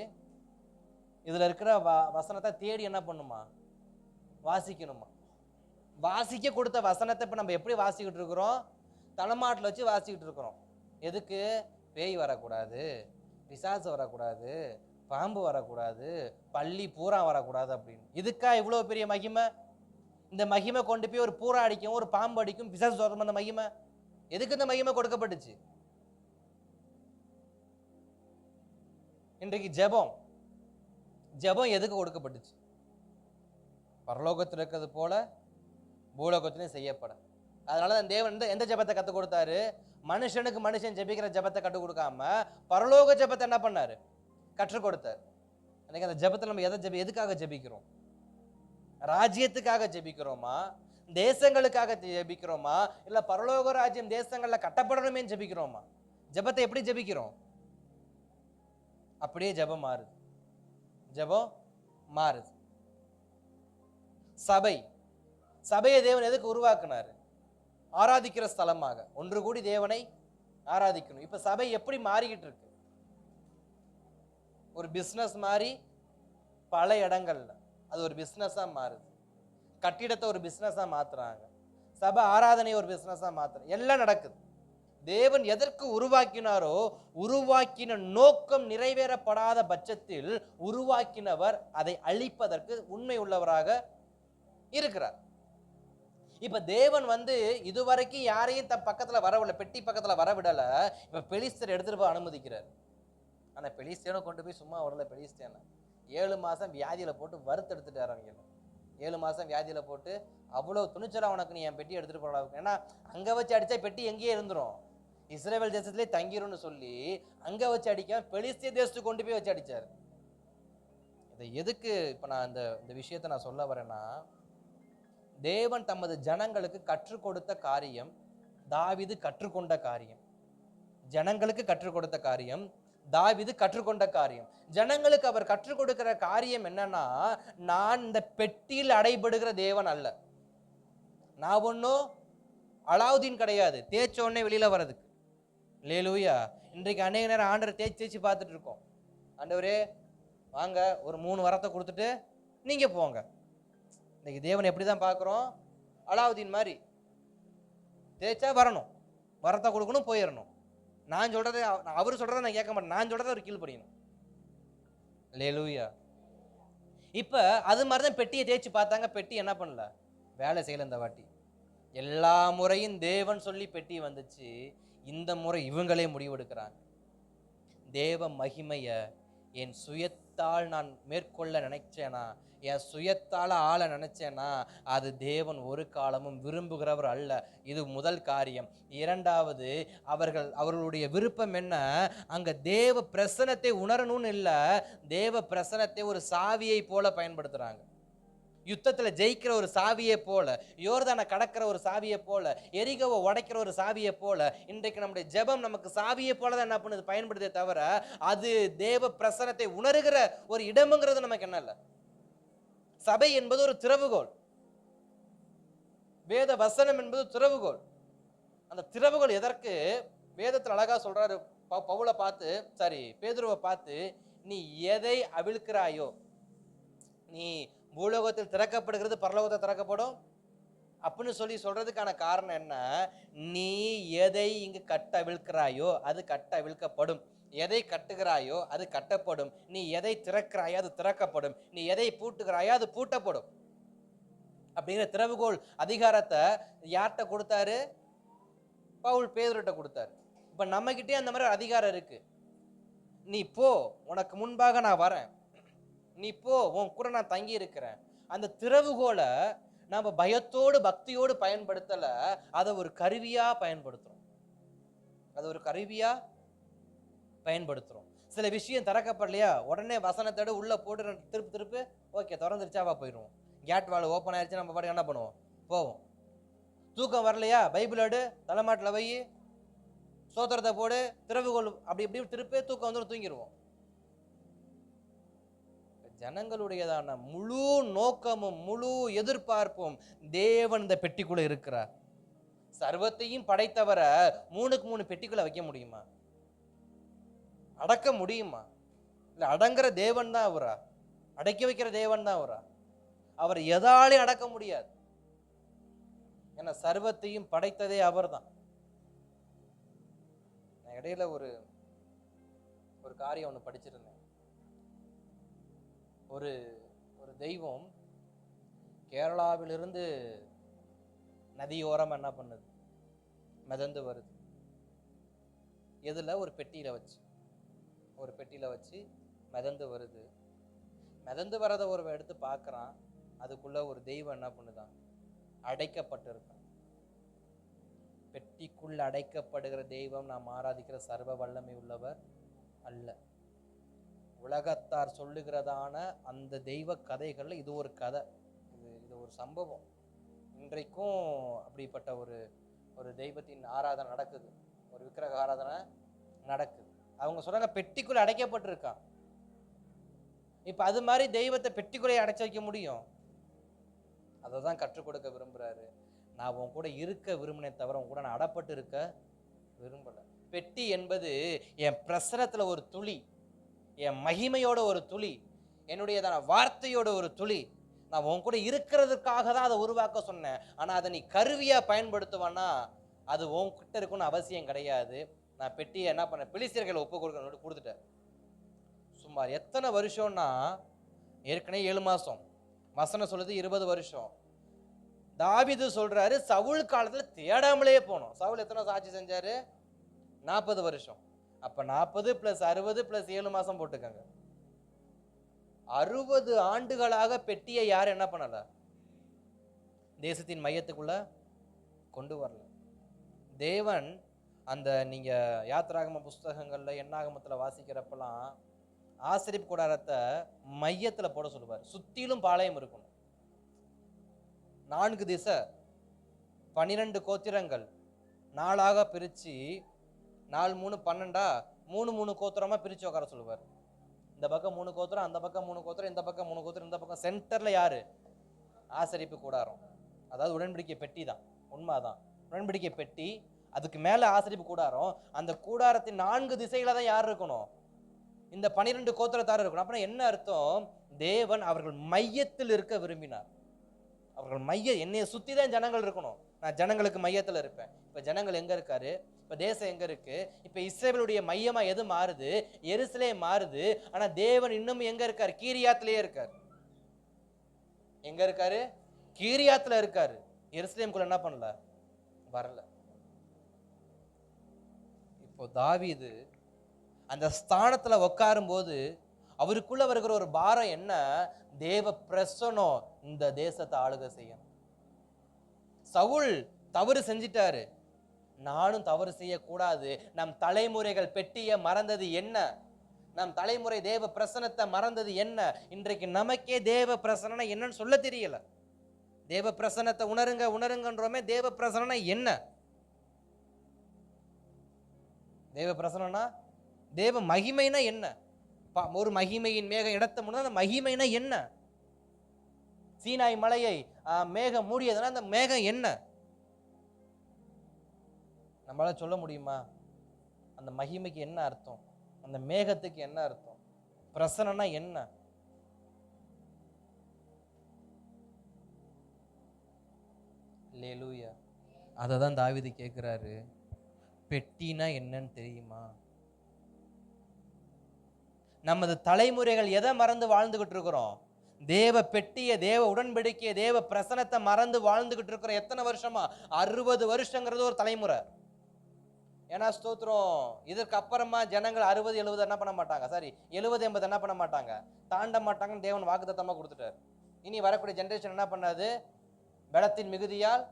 இதுல இருக்கிற வசனத்தை தேடி என்ன பண்ணுமா? வாசிக்கணுமா? வாசிக்க கொடுத்த வசனத்தை இப்ப நம்ம எப்படி வாசிக்கிட்டு இருக்கிறோம்? தலைமாட்டில் வச்சு வாசிக்கிட்டு இருக்கிறோம். எதுக்கு? பேய் வரக்கூடாது, பிசாசு வரக்கூடாது, பாம்பு வரக்கூடாது, பள்ளி பூரா வரக்கூடாது அப்படின்னு. இதுக்கா இவ்வளோ பெரிய மகிமை? இந்த மகிமை கொண்டு போய் ஒரு பூரா அடிக்கும், ஒரு பாம்பு அடிக்கும், பிசாசு வரும். அந்த மகிமை எதுக்கு இந்த மகிமை கொடுக்கப்பட்டுச்சு? இன்றைக்கு ஜெபம் எதுக்கு கொடுக்கப்பட்டுச்சு? பரலோகத்தில் இருக்கிறது போல பூலோகத்திலையும் செய்யப்பட. அதனால தான் தேவன் எந்த ஜெபத்தை கற்றுக் கொடுத்தாரு? மனுஷனுக்கு மனுஷன் ஜெபிக்கிற ஜெபத்தை கற்றுக் கொடுக்காம பரலோக ஜெபத்தை என்ன பண்ணாரு? கற்றுக் கொடுத்தார். அன்னைக்கு அந்த ஜெபத்தில் நம்ம எதுக்காக ஜெபிக்கிறோம்? ராஜ்யத்துக்காக ஜெபிக்கிறோமா? தேசங்களுக்காக ஜெபிக்கிறோமா? இல்ல பரலோக ராஜ்யம் தேசங்கள்ல கட்டப்படணுமே ஜெபிக்கிறோமா? ஜெபத்தை எப்படி ஜெபிக்கிறோம்? அப்படியே ஜெபம் மாறுது. ஜெபம் மாறுது. சபையை தேவன் எதுக்கு உருவாக்குனாரு? ஆராதிக்கிற ஸ்தலமாக, ஒன்று கூடி தேவனை ஆராதிக்கணும். இப்ப சபை எப்படி மாறிக்கிட்டு இருக்கு? ஒரு பிசினஸ் மாதிரி பல இடங்கள்ல அது ஒரு பிசினஸா மாறுது. கட்டிடத்தை ஒரு பிசினஸா மாத்துறாங்க, சபை ஆராதனை ஒரு பிசினஸா மாத்துறாங்க. எல்லாம் நடக்குது. தேவன் எதற்கு உருவாக்கினாரோ உருவாக்கின நோக்கம் நிறைவேறப்படாத பட்சத்தில் உருவாக்கினவர் அதை அழிப்பதற்கு உண்மை உள்ளவராக இருக்கிறார். இப்ப தேவன் இதுவரைக்கும் யாரையும் தன் பக்கத்துல வரவில்லை, பெட்டி பக்கத்துல வரவிடல. இப்ப பெலிஸ்தர் எடுத்துட்டு போய் அனுமதிக்கிறார். ஆனா பெலிஸ்தியனை கொண்டு போய் சும்மா வரல. பெலிஸ்தியனை 7 மாசம் வியாதியில போட்டு வறுத்தெடுத்துட்டார். அவங்க 7 மாசம் வியாதியில போட்டு அவ்வளவு துணிச்சலா உனக்கு நீ என் பெட்டி எடுத்துட்டு போட. ஏன்னா அங்க வச்சு அடிச்சா பெட்டி எங்கேயே இருந்துரும், இஸ்ரேல் தேசத்திலே தங்கிரும்னு சொல்லி அங்க வச்சு அடிக்க பெலிஸ்திய தேசத்துக்கு கொண்டு போய் வச்சு அடிச்சார். இதை எதுக்கு இப்ப நான் இந்த விஷயத்த நான் சொல்ல வரேன்னா, தேவன் தமது ஜனங்களுக்கு கற்றுக் கொடுத்த காரியம், தாவீது கற்றுக்கொண்ட காரியம். ஜனங்களுக்கு கற்றுக் கொடுத்த காரியம், தாவீது கற்றுக்கொண்ட காரியம். ஜனங்களுக்கு அவர் கற்றுக் கொடுக்கிற காரியம் என்னன்னா, நான் இந்த பெட்டியில் அடைபடுகிற தேவன் அல்ல. நான் ஒன்னும் அலாவுதீன் கிடையாது, தேய்ச்ச உடனே வெளியில வர்றதுக்கு. அல்லேலூயா. இன்றைக்கு அநேக நேரம் ஆண்டவர் தேய்ச்சி பார்த்துட்டு இருக்கோம். ஆண்டவரே வாங்க, ஒரு 3 வரத்தை கொடுத்துட்டு நீங்க போங்க. இன்னைக்கு தேவன் எப்படிதான் பார்க்குறோம்? அலாவுதீன் மாதிரி தேய்ச்சா வரணும், வரத்தை கொடுக்கணும், போயிடணும். நான் சொல்றதை அவர் சொல்றதை நான் கேட்க மாட்டேன், நான் சொல்றதை அவர் கீழ்ப்படியணும். அல்லேலூயா. இப்ப அது மாதிரிதான் பெட்டியை தேய்ச்சி பார்த்தாங்க. பெட்டி என்ன பண்ணல? வேலை செய்யல. இந்த வாட்டி எல்லா முறையும் தேவன் சொல்லி பெட்டி வந்துச்சு, இந்த முறை இவங்களே முடிவெடுக்கிறாங்க. தேவ மகிமைய என் சுயத்தால் நான் மேற்கொள்ள நினைச்சேனா, என் சுயத்தால ஆள நினைச்சேனா, அது தேவன் ஒரு காலமும் விரும்புகிறவர் அல்ல. இது முதல் காரியம். இரண்டாவது, அவர்களுடைய விருப்பம் என்ன? அங்க தேவ பிரசன்னத்தை உணரணும்னு இல்ல, தேவ பிரசன்னத்தை ஒரு சாவியை போல பயன்படுத்துறாங்க. யுத்தத்துல ஜெயிக்கிற ஒரு சாவியை போல, யோர்தானை கடக்கிற ஒரு சாவியை போல, எரிகோவை உடைக்கிற ஒரு சாவியை போல, இன்றைக்கு நம்முடைய ஜெபம் நமக்கு சாவியை போலதான் என்ன பண்ணுது? பயன்படுதே தவிர அது தேவ பிரசன்னத்தை உணர்கிற ஒரு இடம்ங்கிறது நமக்கு என்ன இல்ல. சபை என்பது ஒரு திறவுகோல், வேத வசனம் என்பது திறவுகோல். அந்த திறவுகோல் எதற்கு? வேதத்தில் அழகா சொல்றாரு. பவுலை பார்த்து, சரி பேதுருவை பார்த்து, நீ எதை அவிழ்க்கிறாயோ, நீ பூலோகத்தில் திறக்கப்படுகிறது பரலோகத்தில் திறக்கப்படும் அப்படின்னு சொல்லி சொல்றதுக்கான காரணம் என்ன? நீ எதை இங்கு கட்ட அவிழ்க்கிறாயோ அது கட்ட அவிழ்க்கப்படும், எதை கட்டுகிறாயோ அது கட்டப்படும், நீ எதை திறக்கிறாயோ அது திறக்கப்படும், நீ எதை பூட்டுகிறாயோ அது பூட்டப்படும். அப்படிங்கிற திறவுகோல் அதிகாரத்தை யார்கிட்ட கொடுத்தாரு? பவுல் பேதுருட்ட கொடுத்தாரு. இப்ப நம்ம கிட்டே அந்த மாதிரி அதிகாரம் இருக்கு. நீ போ, உனக்கு முன்பாக நான் வரேன், நீ போ, உன் கூட நான் தங்கி இருக்கிறேன். அந்த திறவுகோலை நம்ம பயத்தோடு பக்தியோடு பயன்படுத்தல, அதை ஒரு கருவியா பயன்படுத்துறோம். அதை ஒரு கருவியா பயன்படுத்துறோம். சில விஷயம் திறக்கப்படலையா, உடனே வசனத்தோட உள்ள போட்டு திருப்பு ஓகே திறந்துருச்சாவா போயிடுவோம். கேட் வால் ஓப்பன் ஆயிடுச்சு, நம்ம பாட்டு என்ன பண்ணுவோம், போவோம். தூக்கம் வரலையா, பைபிள் எடு, தலைமாட்டில் வை, சோத்திரத்தை போடு, திறவுகோல் அப்படி இப்படி திருப்பி தூக்கம் வந்து தூங்கிடுவோம். ஜனங்களுடையதான முழு நோக்கமும் முழு எதிர்பார்ப்பும் தேவன் இந்த பெட்டிக்குள்ள இருக்கிறார். சர்வத்தையும் படைத்தவரை 3க்கு 3 பெட்டிக்குள்ள வைக்க முடியுமா? அடக்க முடியுமா? இல்ல அடங்குற தேவன் தான் அவரா? அடக்கி வைக்கிற தேவன் தான் அவரா? அவர் எதாலையும் அடக்க முடியாது. ஏன்னா சர்வத்தையும் படைத்ததே அவர் தான். இடையில ஒரு காரியம் ஒன்று படிச்சிருந்தேன். ஒரு தெய்வம் கேரளாவிலிருந்து நதியோரம் என்ன பண்ணுது, மிதந்து வருது. எதுல? ஒரு பெட்டியில வச்சு மிதந்து வருது. மிதந்து வரதை ஒரு எடுத்து பார்க்கறான். அதுக்குள்ள ஒரு தெய்வம் என்ன பண்ணுதான், அடைக்கப்பட்டு இருக்கான். பெட்டிக்குள் அடைக்கப்படுகிற தெய்வம் நாம் ஆராதிக்கிற சர்வ வல்லமை உள்ளவர் அல்ல. உலகத்தார் சொல்லுகிறதான அந்த தெய்வ கதைகள்ல இது ஒரு கதை, இது ஒரு சம்பவம். இன்றைக்கும் அப்படிப்பட்ட ஒரு தெய்வத்தின் ஆராதனை நடக்குது, ஒரு விக்கிரக ஆராதனை நடக்குது. அவங்க சொல்றாங்க பெட்டிக்குள்ள அடைக்கப்பட்டிருக்கான். இப்ப அது மாதிரி தெய்வத்தை பெட்டிக்குள்ளே அடைச்சு வைக்க முடியும்? அதை தான் கற்றுக் கொடுக்க விரும்புறாரு. நான் உன் கூட இருக்க விரும்பினே தவிர உன் கூட நான் அடப்பட்டு இருக்க விரும்பல. பெட்டி என்பது என் பிரசனத்துல ஒரு துளி, என் மகிமையோட ஒரு துளி, என்னுடையதான வார்த்தையோட ஒரு துளி. நான் உன் கூட இருக்கிறதுக்காக தான் அதை உருவாக்க சொன்னேன். ஆனா அதை நீ கருவியா பயன்படுத்துவானா அது உன்கிட்ட இருக்குன்னு அவசியம் கிடையாது. நான் பெட்டியை என்ன பண்ணேன், பிலிஸ்தியர்களை ஒப்பு கொடுத்துட்டேன். சுமார் எத்தனை வருஷம்னா, ஏற்கனவே 7 மாசம், வசனம் சொல்லுது 20 வருஷம். தாவீது சொல்றாரு சவுல் காலத்துல தேடாமலே போனோம். சவுல் எத்தனை சாட்சி செஞ்சாரு? 40 வருஷம். அப்ப 40 + 60 + 7 மாசம் போட்டுக்கங்க. 60 ஆண்டுகளாக பெட்டியை யார் என்ன பண்ணல, தேசத்தின் மையத்துக்குள்ள கொண்டு வரல. தேவன் அந்த நீங்க யாத்திராகம புஸ்தகங்கள்ல எண்ணாகமத்துல வாசிக்கிறப்பெல்லாம் ஆசரிப்பு கூடாரத்தை மையத்துல போட சொல்லுவார். சுத்திலும் பாளையம் இருக்கணும். 4 திசை, 12 கோத்திரங்கள் 4ஆக பிரிச்சு, 4 3 12, 3 கோத்திரமா பிரிச்சு உட்கார சொல்லுவார். இந்த பக்கம் 3 கோத்திரம், அந்த பக்கம் 3 கோத்திரம், இந்த பக்கம் 3 கோத்திரம், இந்த பக்கம் சென்டர்ல யாரு, ஆசரிப்பு கூடாரம். அதாவது உடன்படிக்கை பெட்டி தான், உண்மைதான். உடன்படிக்கை பெட்டி, அதுக்கு மேல ஆசரிப்பு கூடாரம். அந்த கூடாரத்தின் 4 திசையில தான் யார் இருக்கணும், இந்த 12 கோத்திரத்தார் இருக்கணும். அப்படின்னா என்ன அர்த்தம், தேவன் அவர்கள் மையத்தில் இருக்க விரும்பினார். அவர்கள் என்னைய சுத்தி தான் ஜனங்கள் இருக்கணும். நான் ஜனங்களுக்கு மையத்துல இருப்பேன். இப்ப ஜனங்கள் எங்க இருக்காரு, இப்ப தேசம் எங்க இருக்கு, இப்ப இஸ்ரவேலுடைய மையமா எது மாறுது, எருசலேம் மாறுது. ஆனா தேவன் இன்னும் எங்க இருக்காரு, கீரியாத்திலேயே இருக்காரு. எங்க இருக்காரு, கீரியாத்துல இருக்காரு. எருசலேமுக்குள்ள என்ன பண்ணல, வரல. இப்போ தாவீது அந்த ஸ்தானத்துல உட்காரும் போது அவருக்குள்ள வருகிற ஒரு பாரம் என்ன, தேவ பிரசனம் இந்த தேசத்தை ஆளுகை செய்யணும். சவுல் தவறு செஞ்சிட்டாரு, நானும் தவறு செய்யக்கூடாது. நம் தலைமுறைகள் பெட்டியை மறந்தது என்ன, நம் தலைமுறை தேவ பிரசனத்தை மறந்தது என்ன. இன்றைக்கு நமக்கே தேவ பிரசனம் என்னன்னு சொல்ல தெரியல. தேவ பிரசனத்தை உணருங்கன்றோமே, தேவ பிரசனம் என்ன, தேவ பிரசனம்னா, தேவ மகிமைனா என்ன? ஒரு மகிமையின் மேகம் இடத்த முன்னா அந்த மகிமைனா என்ன? சீனாய் மலையை மேகம் மூடியதுன்னா அந்த மேகம் என்ன? நம்மளால சொல்ல முடியுமா? அந்த மகிமைக்கு என்ன அர்த்தம், அந்த மேகத்துக்கு என்ன அர்த்தம், பிரசனம்னா என்ன? அல்லேலூயா. அதை தான் தாவீது கேட்கிறாரு, பெட்டினா என்னன்னு தெரியுமா? நமது தலைமுறைகள் எதை மறந்து வாழ்ந்துகிட்டு இருக்கிறோம்? தேவ பெட்டிய, தேவ உடன்படிக்கைய, தேவ பிரசனத்தை மறந்து வாழ்ந்துகிட்டு இருக்கிறோம். எத்தனை வருஷமா? 60 வருஷங்கிறது ஒரு தலைமுறை. ஏன்னா ஸ்தோத்திரம், இதற்கு அப்புறமா ஜனங்கள் 60 70 என்ன பண்ண மாட்டாங்க, சாரி 70 80 என்ன பண்ண மாட்டாங்க, தாண்ட மாட்டாங்கன்னு தேவன் வாக்குத்தத்தமா கொடுத்துட்டார். இனி வரக்கூடிய ஜென்ரேஷன் என்ன பண்ணாது, பலத்தின் மிகுதியால்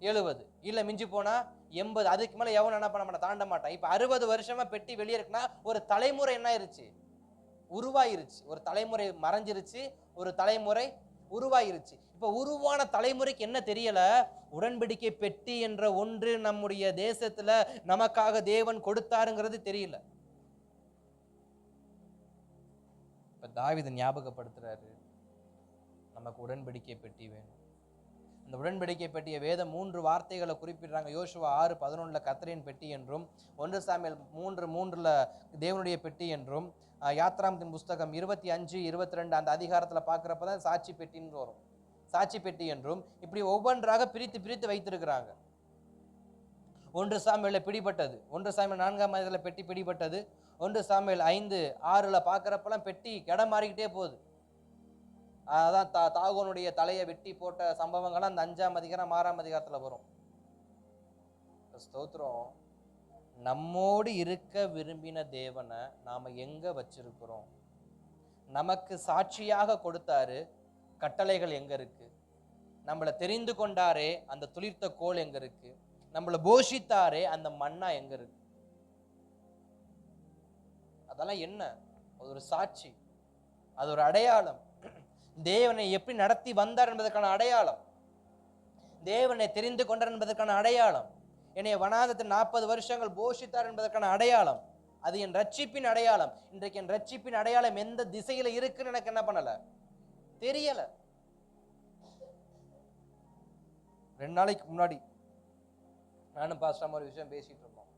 70 இல்ல மிஞ்சி போனா 80, அதுக்கு மேல எவன் என்ன பண்ண மாட்டான், தாண்ட மாட்டான். இப்ப 60 வருஷமா பெட்டி வெளியே இருக்குன்னா ஒரு தலைமுறை என்ன ஆயிருச்சு, உருவாயிருச்சு. ஒரு தலைமுறை மறைஞ்சிருச்சு, ஒரு தலைமுறை உருவாயிருச்சு. இப்ப உருவான தலைமுறைக்கு என்ன தெரியல, உடன்படிக்கை பெட்டி என்ற ஒன்று நம்முடைய தேசத்துல நமக்காக தேவன் கொடுத்தாருங்கிறது தெரியல. இப்ப தாவீது ஞாபகப்படுத்துறாரு, நமக்கு உடன்படிக்கை பெட்டி வேணும். அந்த உடன்படிக்கை பெட்டிய வேதம் 3 வார்த்தைகளை குறிப்பிடுறாங்க. யோசுவா 6:11 கர்த்தரின் பெட்டி என்றும், 1 சாமுவேல் 3:3 தேவனுடைய பெட்டி என்றும், யாத்ராமத்தின் புஸ்தகம் 25-22 அந்த அதிகாரத்துல பார்க்கிறப்பதான் சாட்சி பெட்டின்னு வரும், சாட்சி பெட்டி என்றும், இப்படி ஒவ்வொன்றாக பிரித்து பிரித்து வைத்திருக்கிறாங்க. 1 சாமுவேல்ல பிடிபட்டது, 1 சாமுவேல் 4ஆம் அதிகாரத்துல பெட்டி பிடிபட்டது, 1 சாமுவேல் 5:6 பார்க்கிறப்பெல்லாம் பெட்டி இடம் மாறிக்கிட்டே போகுது. அதான் தாகோனுடைய தலையை வெட்டி போட்ட சம்பவங்கள்லாம் அந்த 5ஆம் அதிகாரம் 6ஆம் அதிகாரத்துல வரும். ஸ்தோத்திரம். நம்மோடு இருக்க விரும்பின தேவனை நாம எங்க வச்சிருக்கிறோம்? நமக்கு சாட்சியாக கொடுத்தாரு, கட்டளைகள் எங்க இருக்கு? நம்மளை தெரிந்து கொண்டாரே, அந்த துளிர்த்த கோல் எங்க இருக்கு? நம்மளை போஷித்தாரே, அந்த மண்ணா எங்க இருக்கு? அதெல்லாம் என்ன? அது ஒரு சாட்சி, அது ஒரு அடையாளம். தேவனை எப்படி நடத்தி வந்தார் என்பதற்கான அடையாளம், தேவனை தெரிந்து கொண்டார் என்பதற்கான அடையாளம், என்னை வனாந்தரத்தில் 40 வருஷங்கள் போஷித்தார் என்பதற்கான அடையாளம், அது என் ரட்சிப்பின் அடையாளம். இன்றைக்கு என் ரட்சிப்பின் அடையாளம் எந்த திசையில இருக்குன்னு எனக்கு என்ன பண்ணல, தெரியல. 2 நாளைக்கு முன்னாடி நானும் பாஸ்டர் ஒரு விஷயம் பேசிட்டு இருந்தோம்.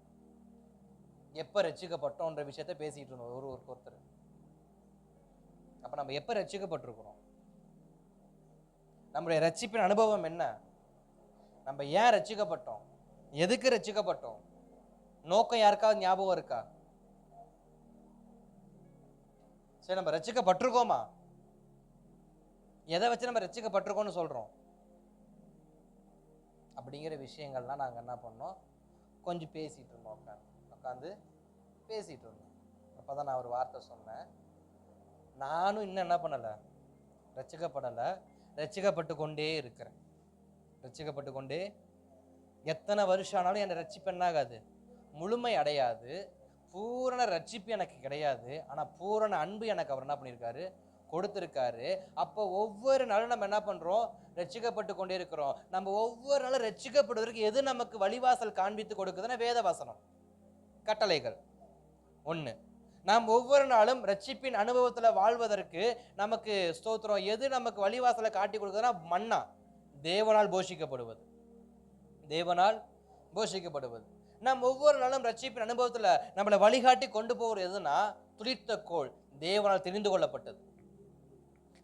எப்ப ரட்சிக்கப்பட்டோன்ற விஷயத்த பேசிட்டு இருந்தோம் ஒருத்தர். அப்ப நம்ம எப்ப ரட்சிக்கப்பட்டிருக்கிறோம்? நம்முடைய ரட்சிப்பின் அனுபவம் என்ன? நம்ம ஏன் ரட்சிக்கப்பட்டோம்? எதுக்கு ரட்சிக்கப்பட்டோம்? நோக்கம் யாருக்காவது ஞாபகம் இருக்கா? சரி, நம்ம ரட்சிக்கப்பட்டிருக்கோமா? எதை வச்சு நம்ம ரட்சிக்கப்பட்டிருக்கோம்னு சொல்றோம்? அப்படிங்கிற விஷயங்கள்லாம் நாங்க என்ன பண்ணோம், கொஞ்சம் பேசிட்டு இருந்தோம், உட்காந்து பேசிட்டு இருந்தோம். அப்பதான் நான் ஒரு வார்த்தை சொன்னேன், நானும் இன்னும் என்ன பண்ணல, ரட்சிக்கப்படலை, ரட்சிக்கப்பட்டு கொண்டே இருக்கிறேன். ரட்சிக்கப்பட்டு கொண்டே, எத்தனை வருஷம் ஆனாலும் என் ரட்சிப்பு என்ன ஆகாது, முழுமை அடையாது. பூரண ரட்சிப்பு எனக்கு கிடையாது, ஆனா பூரண அன்பு எனக்கு அவர் என்ன பண்ணியிருக்காரு, கொடுத்திருக்காரு. அப்போ ஒவ்வொரு நாளும் நம்ம என்ன பண்றோம், ரட்சிக்கப்பட்டு கொண்டே இருக்கிறோம். நம்ம ஒவ்வொரு நாளும் ரட்சிக்கப்படுவதற்கு எது நமக்கு வழிவாசல் காண்பித்து கொடுக்குதுன்னா வேத வசனம், கட்டளைகள். 1, நாம் ஒவ்வொரு நாளும் ரட்சிப்பின் அனுபவத்துல வாழ்வதற்கு நமக்கு ஸ்தோத்திரம் எது நமக்கு வழிவாசலை காட்டி கொடுக்குதுன்னா மன்னா, தேவனால் போஷிக்கப்படுவது, தேவனால் போஷிக்கப்படுவது. நாம் ஒவ்வொரு நாளும் ரட்சிப்பின் அனுபவத்துல நம்மளை வழிகாட்டி கொண்டு போவது எதுனா துளிர்த்த கோல், தேவனால் தெரிந்து கொள்ளப்பட்டது.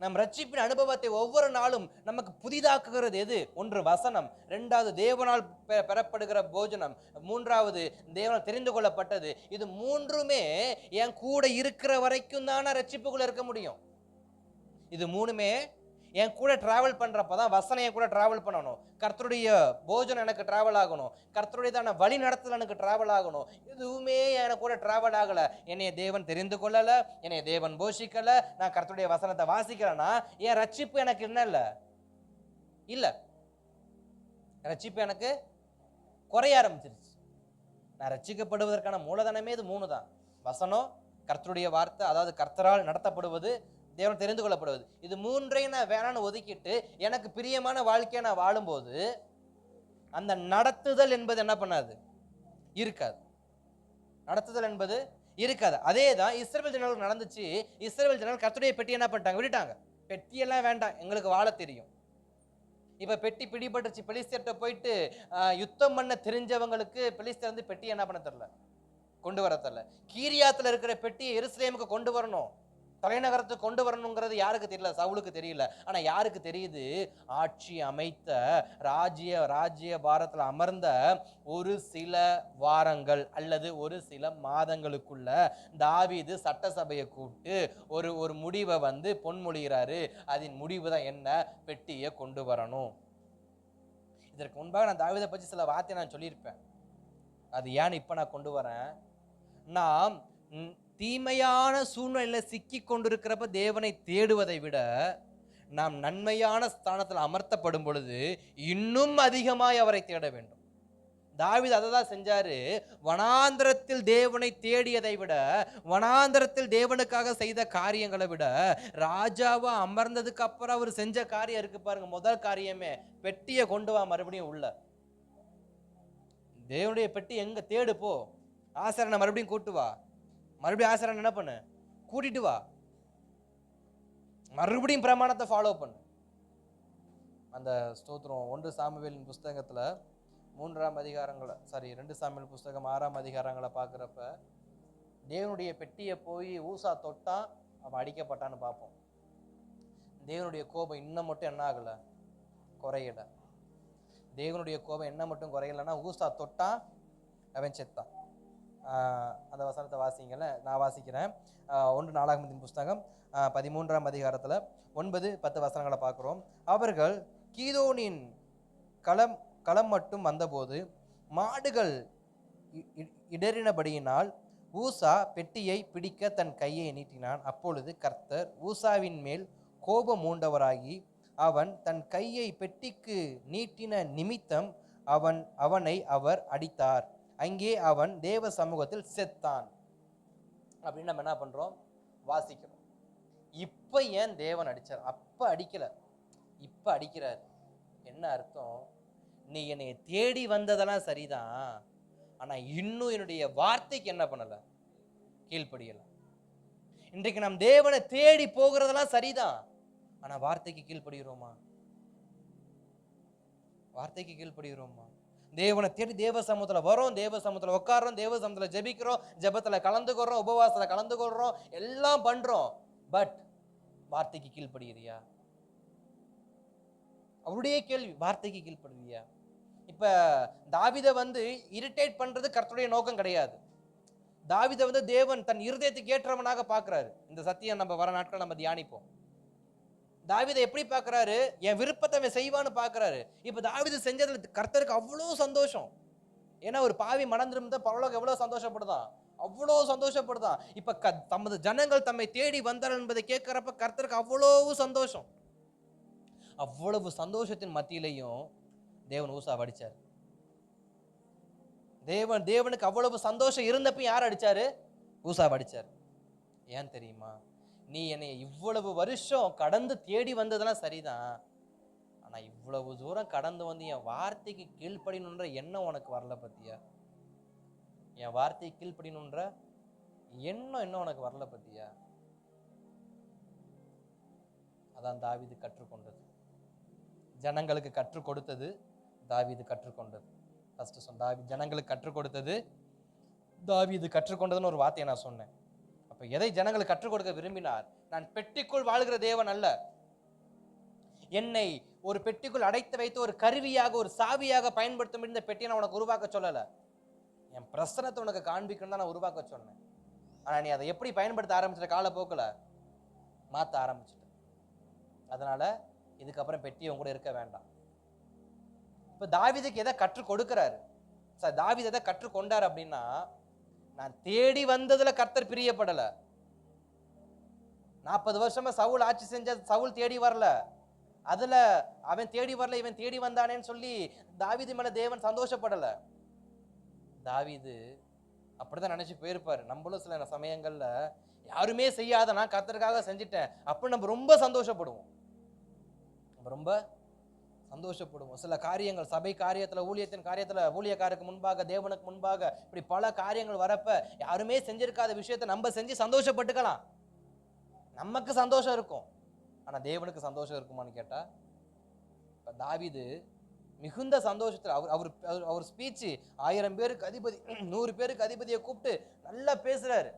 நம் ரட்சிப்பின் அனுபவத்தை ஒவ்வொரு நாளும் நமக்கு புதிதாக்குகிறது எது? 1 வசனம், 2வது தேவனால் பெறப்படுகிற போஜனம், 3வது தேவனால் தெரிந்து கொள்ளப்பட்டது. இது 3மே என் கூட இருக்கிற வரைக்கும் தானே ரட்சிப்புக்குள்ள இருக்க முடியும். இது 3மே என் கூட டிராவல் பண்றப்பதான் வசனம் என் கூட டிராவல் பண்ணணும், கர்த்தருடைய போஜனம் எனக்கு டிராவல் ஆகணும், கர்த்தருடையதான வழி நடத்தல் எனக்கு டிராவல் ஆகணும். எதுவுமே எனக்கு கூட டிராவல் ஆகல, என்னைய தேவன் தெரிந்து கொள்ளல, என்னைய தேவன் போஷிக்கல, நான் கர்த்தருடைய வசனத்தை வாசிக்கிறேன்னா என் ரட்சிப்பு எனக்கு என்ன இல்ல, ரட்சிப்பு எனக்கு குறைய ஆரம்பிச்சிருச்சு. நான் ரட்சிக்கப்படுவதற்கான மூலதனமே இது 3 தான், வசனம், கர்த்தருடைய வார்த்தை, அதாவது கர்த்தரால் நடத்தப்படுவது, தேவன் தெரிந்து கொள்ளப்படுவது. இது 3ஐயும் நான் வேணான்னு ஒதுக்கிட்டு எனக்கு பிரியமான வாழ்க்கையை நான் வாழும்போது அந்த நடத்துதல் என்பது என்ன பண்ணாது, இருக்காது. நடத்துதல் என்பது இருக்காது. அதே தான் இஸ்ரவேல் ஜனங்களுக்கு நடந்துச்சு. இஸ்ரவேல் ஜனங்கள் கர்த்தருடைய பெட்டி என்ன பண்ணிட்டாங்க, விட்டுட்டாங்க. பெட்டியெல்லாம் வேண்டாம், எங்களுக்கு வாழ தெரியும். இப்ப பெட்டி பிடிபட்டுச்சு, பெலிஸ்தர்கிட்ட போயிட்டு யுத்தம் பண்ண தெரிஞ்சவங்களுக்கு பெலிஸ்தர் வந்து பெட்டி என்ன பண்ண தெரியல, கொண்டு வர தெரியல. கீரியாத்துல இருக்கிற பெட்டியை எருசலேமுக்கு கொண்டு வரணும், தலைநகரத்துக்கு கொண்டு வரணுங்கிறது யாருக்கு தெரியல, சவுலுக்கு தெரியல. ஆனா யாருக்கு தெரியுது, ஆட்சி அமைத்த ராஜ்ய பாரத்தில் அமர்ந்த ஒரு சில வாரங்கள் அல்லது ஒரு சில மாதங்களுக்குள்ள தாவீது சட்டசபையை கூப்பிட்டு ஒரு முடிவை வந்து பொன்மொழிகிறாரு. அதன் முடிவு தான் என்ன, பெட்டியை கொண்டு வரணும். இதற்கு முன்பாக நான் தாவீதை பற்றி சில வார்த்தை நான் சொல்லியிருப்பேன். அது ஏன்னு இப்ப நான் கொண்டு வரேன், நாம் தீமையான சூழ்நிலையில சிக்கி கொண்டிருக்கிறப்ப தேவனை தேடுவதை விட நாம் நன்மையான ஸ்தானத்தில் அமர்த்தப்படும் பொழுது இன்னும் அதிகமாய் அவரை தேட வேண்டும். தாவீது அதை தான் செஞ்சாரு. வனாந்திரத்தில் தேவனை தேடியதை விட, வனாந்திரத்தில் தேவனுக்காக செய்த காரியங்களை விட, ராஜாவா அமர்ந்ததுக்கு அப்புறம் அவர் செஞ்ச காரியம் இருக்கு பாருங்க. முதல் காரியமே, பெட்டியை கொண்டு வா மறுபடியும் உள்ள. தேவனுடைய பெட்டி எங்க தேடு போ. ஆசாரனை மறுபடியும் கூட்டு வா. மறுபடியும் ஆசாரனை என்ன பண்ணு, கூட்டிட்டு வா. மறுபடியும் பிரமாணத்தை ஃபாலோ பண்ணு. அந்த ஸ்தோத்திரம் 1 சாமுவேலின் புஸ்தகத்துல 2 சாமுவேல் புஸ்தகம் 6ஆம் அதிகாரங்களை பார்க்குறப்ப தேவனுடைய பெட்டியை போய் ஊசா தொட்டான், அவன் அடிக்கப்பட்டான்னு பார்ப்போம். தேவனுடைய கோபம் இன்னும் மட்டும் என்ன ஆகலை, குறையலை. தேவனுடைய கோபம் என்ன மட்டும் குறையலைன்னா ஊசா தொட்டான், அவன் செத்தான். அந்த வசனத்தை வாசிங்கல, நான் வாசிக்கிறேன். 1 நாளாகமத்தின் புஸ்தகம் 13ஆம் அதிகாரத்தில் 9-10 வசனங்களை பார்க்குறோம். அவர்கள் கீதோனின் களம் மட்டும் வந்தபோது மாடுகள் இடறினபடியினால் ஊசா பெட்டியை பிடிக்க தன் கையை நீட்டினான். அப்பொழுது கர்த்தர் ஊசாவின் மேல் கோபம் மூண்டவராகி அவன் தன் கையை பெட்டிக்கு நீட்டின நிமித்தம் அவனை அவர் அடித்தார். அங்கே அவன் தேவ சமூகத்தில் செத்தான் அப்படின்னு நம்ம என்ன பண்றோம், வாசிக்கிறோம். இப்ப ஏன் தேவன் அடிச்சார்? அப்ப அடிக்கல, இப்ப அடிக்கிறார். என்ன அர்த்தம்? நீ என்னை தேடி வந்ததெல்லாம் சரிதான், ஆனா இன்னும் என்னுடைய வார்த்தைக்கு என்ன பண்ணல, கீழ்ப்படியல. இன்றைக்கு நாம் தேவனை தேடி போகிறதெல்லாம் சரிதான், ஆனா வார்த்தைக்கு கீழ்ப்படுகிறோமா? வார்த்தைக்கு கீழ்ப்படுகிறோமா? தேவனை தேடி தேவ சமூகத்துல வரோம், தேவ சமூகத்துல உட்காரோம், தேவ சமூகத்துல ஜெபிக்கிறோம், ஜெபத்துல கலந்துக்கிறோம், உபவாசத்துல கலந்துக்கிறோம், எல்லாம் பண்றோம். பட் வார்த்தைக்கு கீழ்ப்படுகிறியா? அவருடைய கேள்வி, வார்த்தைக்கு கீழ்ப்படுவியா? இப்ப தாவீதை இரிட்டேட் பண்றது கர்த்தருடைய நோக்கம் கிடையாது. தாவீதை தேவன் தன் இருதயத்துக்கு ஏற்றவனாக பார்க்கிறாரு. இந்த சத்தியம் நம்ம வர நாட்கள் நம்ம தியானிப்போம். தாவீதை எப்படி பார்க்கிறாரு? என் விருப்பத்தை அவன் செய்வான்னு பார்க்கிறாரு. இப்ப தாவீது செஞ்சதுல கர்த்தருக்கு அவ்வளோ சந்தோஷம். ஏன்னா ஒரு பாவி மனம் திரும்ப பரலோகம் எவ்வளவு சந்தோஷப்படுதான், அவ்வளோ சந்தோஷப்படுதான். இப்ப தமது ஜனங்கள் தம்மை தேடி வந்தார் என்பதை கேட்கிறப்ப கர்த்தருக்கு அவ்வளவு சந்தோஷம். அவ்வளவு சந்தோஷத்தின் மத்தியிலையும் தேவன் ஊசாவை அடிச்சார். தேவனுக்கு அவ்வளவு சந்தோஷம் இருந்தப்ப யார் அடிச்சாரு? ஊசாவை அடிச்சார். ஏன் தெரியுமா? நீ என்னை இவ்வளவு வருஷம் கடந்து தேடி வந்ததெல்லாம் சரிதான், ஆனா இவ்வளவு தூரம் கடந்து வந்து என் வார்த்தைக்கு கீழ்ப்படினுன்ற எண்ணம் உனக்கு வரல பத்தியா? என் வார்த்தைக்கு கீழ்ப்படினுன்ற எண்ணம் என்ன உனக்கு வரல பத்தியா? அதான் தாவீது கற்றுக்கொண்டது. ஜனங்களுக்கு கற்றுக் கொடுத்தது தாவீது கற்றுக்கொண்டது. ஜனங்களுக்கு கற்றுக் கொடுத்தது தாவீது கற்றுக்கொண்டதுன்னு ஒரு வார்த்தையை நான் சொன்னேன். அப்ப எதை ஜனங்களுக்கு கற்றுக் கொடுக்க விரும்பினார்? நான் பெட்டிக்குள் வாழ்கிற தேவன் அல்ல, என்னை ஒரு பெட்டிக்குள் அடைத்து வைத்து ஒரு கருவியாக ஒரு சாவியாக பயன்படுத்தும். இந்த பெட்டியை நான் உனக்கு உருவாக்க சொல்லல, என் பிரசனத்தை உனக்கு காண்பிக்கணும் தான் நான் உருவாக்க சொன்னேன். ஆனா நீ அதை எப்படி பயன்படுத்த ஆரம்பிச்சிட்ட? காலப்போக்கில் மாற்ற ஆரம்பிச்சிட்ட. அதனால இதுக்கப்புறம் பெட்டி உங்க கூட இருக்க வேண்டாம். இப்ப தாவீதுக்கு எதை கற்றுக் கொடுக்கிறாரு? தாவீது எதை கற்றுக்கொண்டார் அப்படின்னா, நான் தேடி வந்ததுல கர்த்தர் பிரியப்படல. 40 வருஷமா சவுல் ஆட்சி செஞ்ச சவுல் தேடி வரல, அதுல அவன் தேடி வரல, இவன் தேடி வந்தானேன்னு சொல்லி தாவீது மேல தேவன் சந்தோஷப்படல. தாவீது அப்படிதான் நினைச்சு போயிருப்பாரு. நம்மளும் சில சமயங்கள்ல யாருமே செய்யாத நான் கர்த்தருக்காக செஞ்சுட்டேன் அப்படின்னு நம்ம ரொம்ப சந்தோஷப்படுவோம். ரொம்ப சந்தோஷப்படுவோம். சில காரியங்கள் சபை காரியத்துல, ஊழியத்தின் காரியத்துல, ஊழியக்காரருக்கு முன்பாக, தேவனுக்கு முன்பாக, இப்படி பல காரியங்கள் வரப்ப யாருமே செஞ்சிருக்காத விஷயத்தை நம்ம செஞ்சு சந்தோஷப்பட்டுக்கலாம். நமக்கு சந்தோஷம் இருக்கும், ஆனா தேவனுக்கு சந்தோஷம் இருக்குமான்னு கேட்டா, தாவீது மிகுந்த சந்தோஷத்துல அவர் ஸ்பீச் 1000 பேருக்கு அதிபதி, 100 பேருக்கு அதிபதியை கூப்பிட்டு நல்லா பேசுறாரு.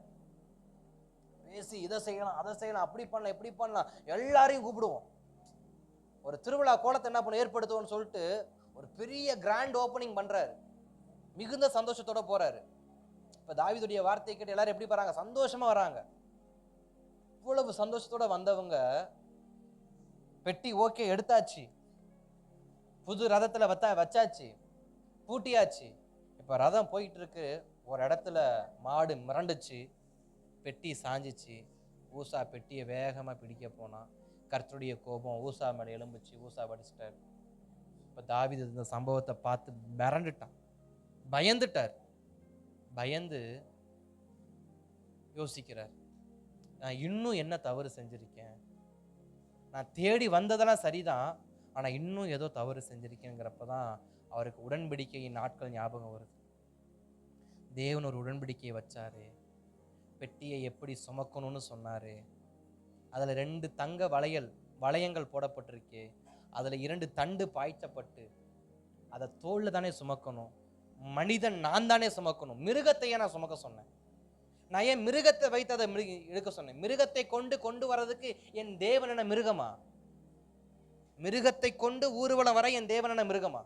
பேசி இதை செய்யலாம், அதை செய்யலாம், அப்படி பண்ணலாம், இப்படி பண்ணலாம், எல்லாரையும் கூப்பிடுவோம். ஒரு திருவிழா கோலத்தை என்ன பண்ண ஏற்படுத்துவோம்னு சொல்லிட்டு ஒரு பெரிய கிராண்ட் ஓப்பனிங் பண்றாரு. மிகுந்த சந்தோஷத்தோட போறாரு. இப்ப தாவீதுடைய வார்த்தை கேட்டு எல்லாரும் எப்படி வராங்க? சந்தோஷமா வராங்க. இவ்வளவு சந்தோஷத்தோட வந்தவங்க பெட்டி ஓகே எடுத்தாச்சு, புது ரதத்துல வச்சாச்சு, பூட்டியாச்சு. இப்ப ரதம் போயிட்டு இருக்கு. ஒரு இடத்துல மாடு மிரண்டுச்சு, பெட்டி சாஞ்சிச்சு. ஊசா பெட்டியை வேகமா பிடிக்க போனா, கர்த்தருடைய கோபம் ஊசா மேலே எழும்புச்சு, ஊசா வடிச்சிட்டார். இப்போ தாவீது இந்த சம்பவத்தை பார்த்து மிரண்டுட்டான், பயந்துட்டார். பயந்து யோசிக்கிறார், நான் இன்னும் என்ன தவறு செஞ்சிருக்கேன், நான் தேடி வந்ததெல்லாம் சரிதான், ஆனால் இன்னும் ஏதோ தவறு செஞ்சிருக்கேங்கிறப்ப தான் அவருக்கு உடன்படிக்கையின் நாட்கள் ஞாபகம் வருது. தேவன் ஒரு உடன்படிக்கையை வச்சாரு, பெட்டியை எப்படி சுமக்கணும்னு சொன்னாரு. அதில் 2 தங்க வளையங்கள் போடப்பட்டிருக்கு. அதில் 2 தண்டு பாய்ச்சப்பட்டு அதை தோளில் தானே சுமக்கணும். மனிதன் நான் தானே சுமக்கணும், மிருகத்தையே நான் சுமக்க சொன்னேன். நான் ஏன் மிருகத்தை வைத்து அதை இழுக்க சொன்னேன்? மிருகத்தை கொண்டு வர்றதுக்கு என் தேவன் என்ன மிருகமா? மிருகத்தை கொண்டு ஊர்வலம் வர என் தேவன் என்ன மிருகமா?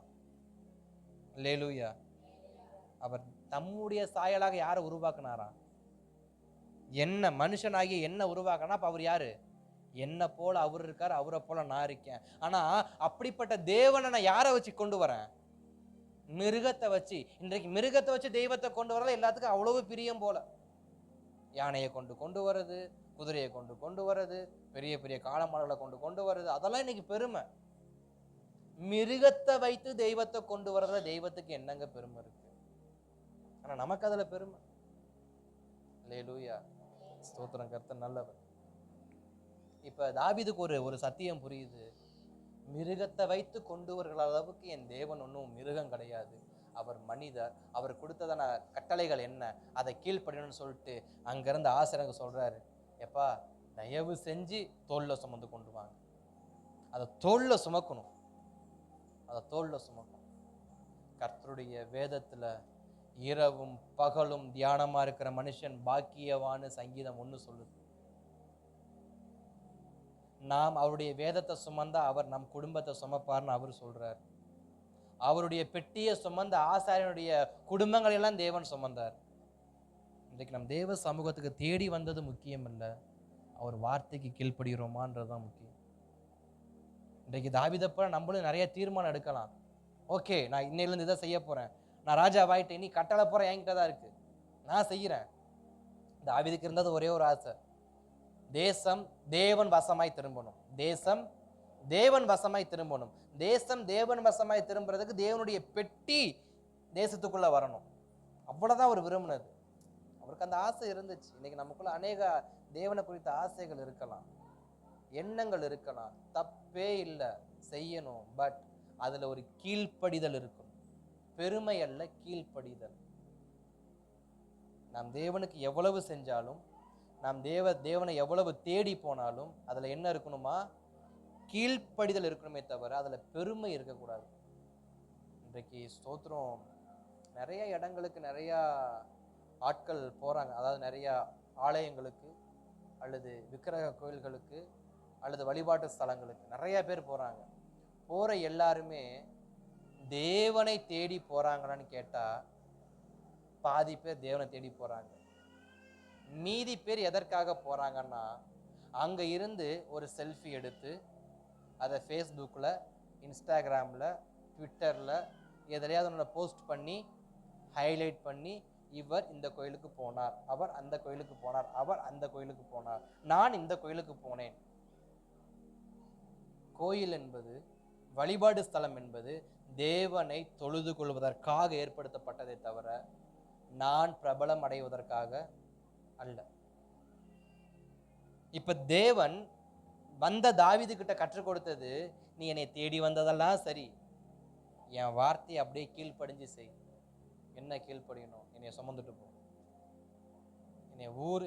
அல்லேலூயா. அவர் தம்முடைய சாயலாக யாரை உருவாக்குனாரா? என்ன மனுஷனாகிய என்ன உருவாக்கினா? அப்ப அவர் யாரு? என்ன போல அவர் இருக்கார், அவரை போல நான் இருக்கேன். ஆனா அப்படிப்பட்ட தேவனை நான் யாரை வச்சு கொண்டு வரேன்? மிருகத்தை வச்சு. இன்றைக்கு மிருகத்தை வச்சு தெய்வத்தை கொண்டு வரல எல்லாத்துக்கும் அவ்வளவு பிரியம் போல. யானையை கொண்டு வர்றது, குதிரையை கொண்டு வர்றது, பெரிய பெரிய காளமாடுகளை கொண்டு வர்றது, அதெல்லாம் இன்னைக்கு பெருமை. மிருகத்தை வைத்து தெய்வத்தை கொண்டு வர்றதுல தெய்வத்துக்கு என்னங்க பெருமை இருக்கு? ஆனா நமக்கு அதுல பெருமை. அல்லேலூயா, ஸ்தோத்திரம், கர்த்தர் நல்லவர். இப்ப தாவீதுக்கு ஒரு சத்தியம் புரியுது. மிருகத்தை வைத்து கொண்டு வருகிற அளவுக்கு என் தேவன் ஒன்றும் மிருகம் கிடையாது, அவர் மனிதர். அவர் கொடுத்ததான கட்டளைகள் என்ன, அதை கீழ்ப்படியணும்னு சொல்லிட்டு அங்கிருந்து ஆசிரியங்க சொல்றாரு, எப்பா தயவு செஞ்சு தோல்ல சுமந்து கொண்டு வாங்க. அதை தோல்ல சுமக்கணும், அதை தோல்ல சுமக்கணும். கர்த்தருடைய வேதத்துல இரவும் பகலும் தியானமா இருக்கிற மனுஷன் பாக்கியவான்னு சங்கீதம் 1 சொல்லுது. நாம் அவருடைய வேதத்தை சுமந்தா அவர் நம் குடும்பத்தை சுமப்பார்னு அவர் சொல்றார். அவருடைய பெட்டியை சுமந்த ஆசாரியனுடைய குடும்பங்கள் எல்லாம் தேவன் சுமந்தார். இன்றைக்கு நம் தேவ சமூகத்துக்கு தேடி வந்தது முக்கியம் இல்லை, அவர் வார்த்தைக்கு கீழ்ப்படுகிறோமான்றதுதான் முக்கியம். இன்றைக்கு தாவீதைப்போல நம்மளும் நிறைய தீர்மானம் எடுக்கலாம். ஓகே, நான் இன்னையிலேருந்து இதை செய்ய போறேன், நான் ராஜாவாயிட்டேன், நீ கட்டளை போற என்கிட்ட தான் இருக்கு, நான் செய்யறேன். தாவீதுக்கு இருந்தது ஒரே ஒரு ஆசை, தேசம் தேவன் வசமாய் திரும்பணும். தேசம் தேவன் வசமாய் திரும்பணும். தேசம் தேவன் வசமாய் திரும்புறதுக்கு தேவனுடைய பெட்டி தேசத்துக்குள்ள வரணும். அவ்வளவுதான் அவர் விரும்பினது. அவருக்கு அந்த ஆசை இருந்துச்சு. இன்னைக்கு நமக்குள்ள அநேக தேவனை குறித்த ஆசைகள் இருக்கலாம், எண்ணங்கள் இருக்கலாம், தப்பே இல்லை, செய்யணும். பட் அதுல ஒரு கீழ்ப்படிதல் இருக்கணும். பெருமை அல்ல, கீழ்ப்படிதல். நாம் தேவனுக்கு எவ்வளவு செஞ்சாலும், நாம் தேவனை எவ்வளவு தேடி போனாலும் அதுல என்ன இருக்கணுமா? கீழ்ப்படிதல் இருக்கணுமே தவிர அதுல பெருமை இருக்கக்கூடாது. இன்றைக்கு ஸ்தோத்திரம், நிறைய இடங்களுக்கு நிறைய ஆட்கள் போறாங்க. அதாவது நிறைய ஆலயங்களுக்கு அல்லது விக்கிரக கோயில்களுக்கு அல்லது வழிபாட்டு ஸ்தலங்களுக்கு நிறைய பேர் போறாங்க. போற எல்லாருமே தேவனை தேடி போறாங்களான்னு கேட்டா பாதி பேர் தேவனை தேடி போறாங்க. மீதி பேர் எதற்காக போறாங்கன்னா, அங்க இருந்து ஒரு செல்ஃபி எடுத்து அதை ஃபேஸ்புக்கில், இன்ஸ்டாகிராமில், ட்விட்டரில் எதிலையாவது ஒன்று போஸ்ட் பண்ணி ஹைலைட் பண்ணி, இவர் இந்த கோயிலுக்கு போனார், அவர் அந்த கோயிலுக்கு போனார், அவர் அந்த கோயிலுக்கு போனார், நான் இந்த கோயிலுக்கு போனேன். கோயில் என்பது, வழிபாடு ஸ்தலம் என்பது தேவனை தொழுது கொள்வதற்காக ஏற்படுத்தப்பட்டதை தவிர நான் பிரபலம் அடைவதற்காக அல்ல. இப்ப தேவன் வந்த தாவீது கிட்ட கற்றுக் கொடுத்தது, நீ என்னை தேடி வந்ததெல்லாம் சரி, என் வார்த்தையை அப்படியே கீழ்ப்படிஞ்சு செய். என்ன கீழ்ப்படியணும்? என்னைய சுமந்துட்டு போ.